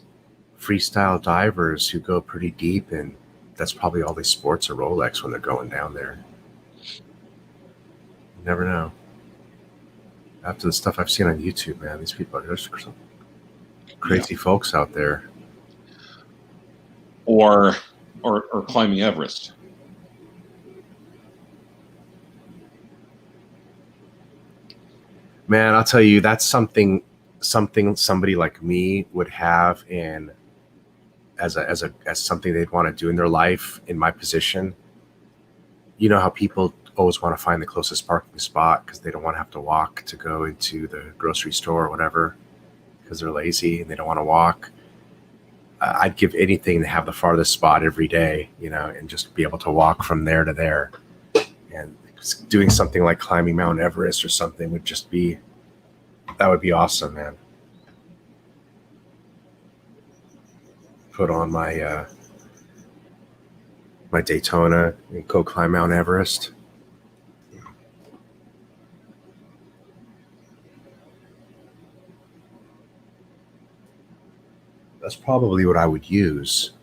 freestyle divers who go pretty deep, and that's probably all they sports a Rolex when they're going down there. You never know. After the stuff I've seen on YouTube, man, these people are just some crazy folks out there. Or climbing Everest. Man, I'll tell you, that's something somebody like me would have in as something they'd want to do in their life. In my position, you know how people always want to find the closest parking spot because they don't want to have to walk to go into the grocery store or whatever because they're lazy and they don't want to walk. I'd give anything to have the farthest spot every day, and just be able to walk from there to there. And doing something like climbing Mount Everest or something would be awesome, man. put on my my Daytona and go climb Mount Everest. That's probably what I would use.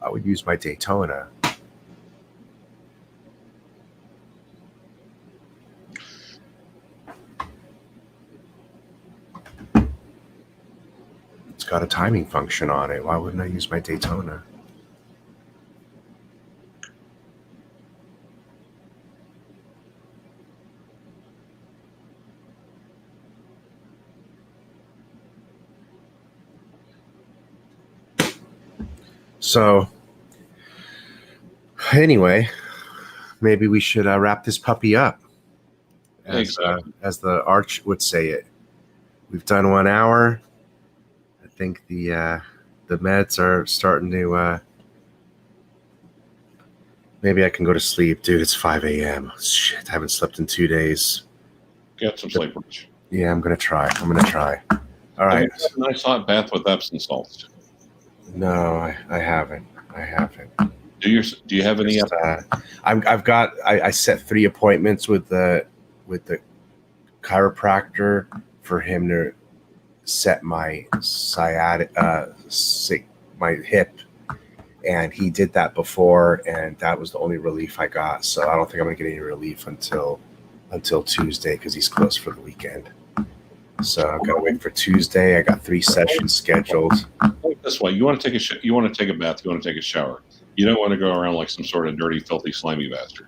I would use my Daytona. It's got a timing function on it. Why wouldn't I use my Daytona? So anyway, maybe we should wrap this puppy up, as the Arch would say it. We've done 1 hour. I think the meds are starting to. Maybe I can go to sleep, dude. It's 5 a.m. Shit, I haven't slept in 2 days. Get some sleep, Rich. Yeah, I'm gonna try. All right. Have a nice hot bath with Epsom salts. No, I haven't. Do you have any? I set 3 appointments with the chiropractor for him to set my my hip, and he did that before, and that was the only relief I got. So I don't think I'm gonna get any relief until Tuesday, because he's closed for the weekend. So I've got to wait for Tuesday. I got 3 sessions scheduled. This way, you want to take a you want to take a bath, you want to take a shower. You don't want to go around like some sort of dirty, filthy, slimy bastard.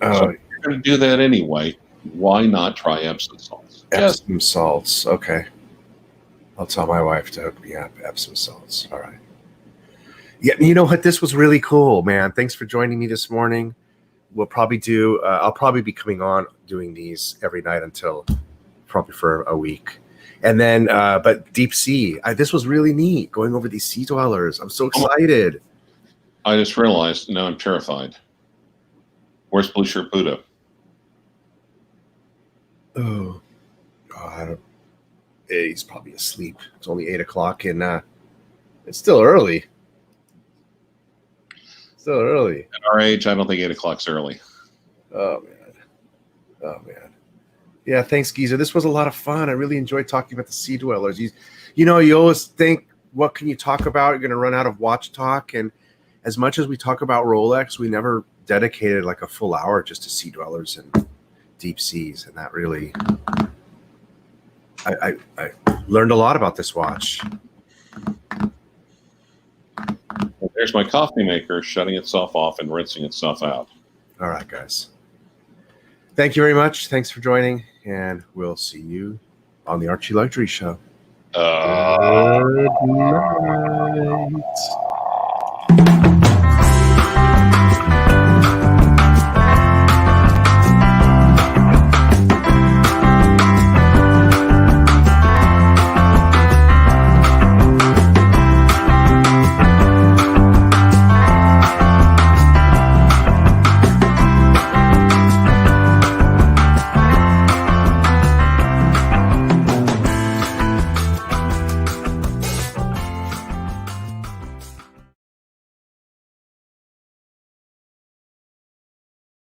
So if you're going to do that anyway, why not try Epsom salts? Epsom salts. Okay. I'll tell my wife to hook me up. Epsom salts. All right. Yeah, you know what? This was really cool, man. Thanks for joining me this morning. We'll probably do. I'll probably be coming on doing these every night until probably for a week. And then, but deep sea, this was really neat going over these sea dwellers. I'm so excited. I just realized now I'm terrified. Where's Blue Shirt Buddha? Oh, I don't. He's probably asleep. It's only 8 o'clock, and it's still early. At our age, I don't think 8 o'clock's early. Oh man. Yeah, thanks, Geezer. This was a lot of fun. I really enjoyed talking about the sea dwellers. You always think, what can you talk about? You're going to run out of watch talk. And as much as we talk about Rolex, we never dedicated like a full hour just to sea dwellers and deep seas. And that really, I learned a lot about this watch. Well, there's my coffee maker shutting itself off and rinsing itself out. All right, guys. Thank you very much. Thanks for joining, and we'll see you on the Archie Luxury Show. Good night.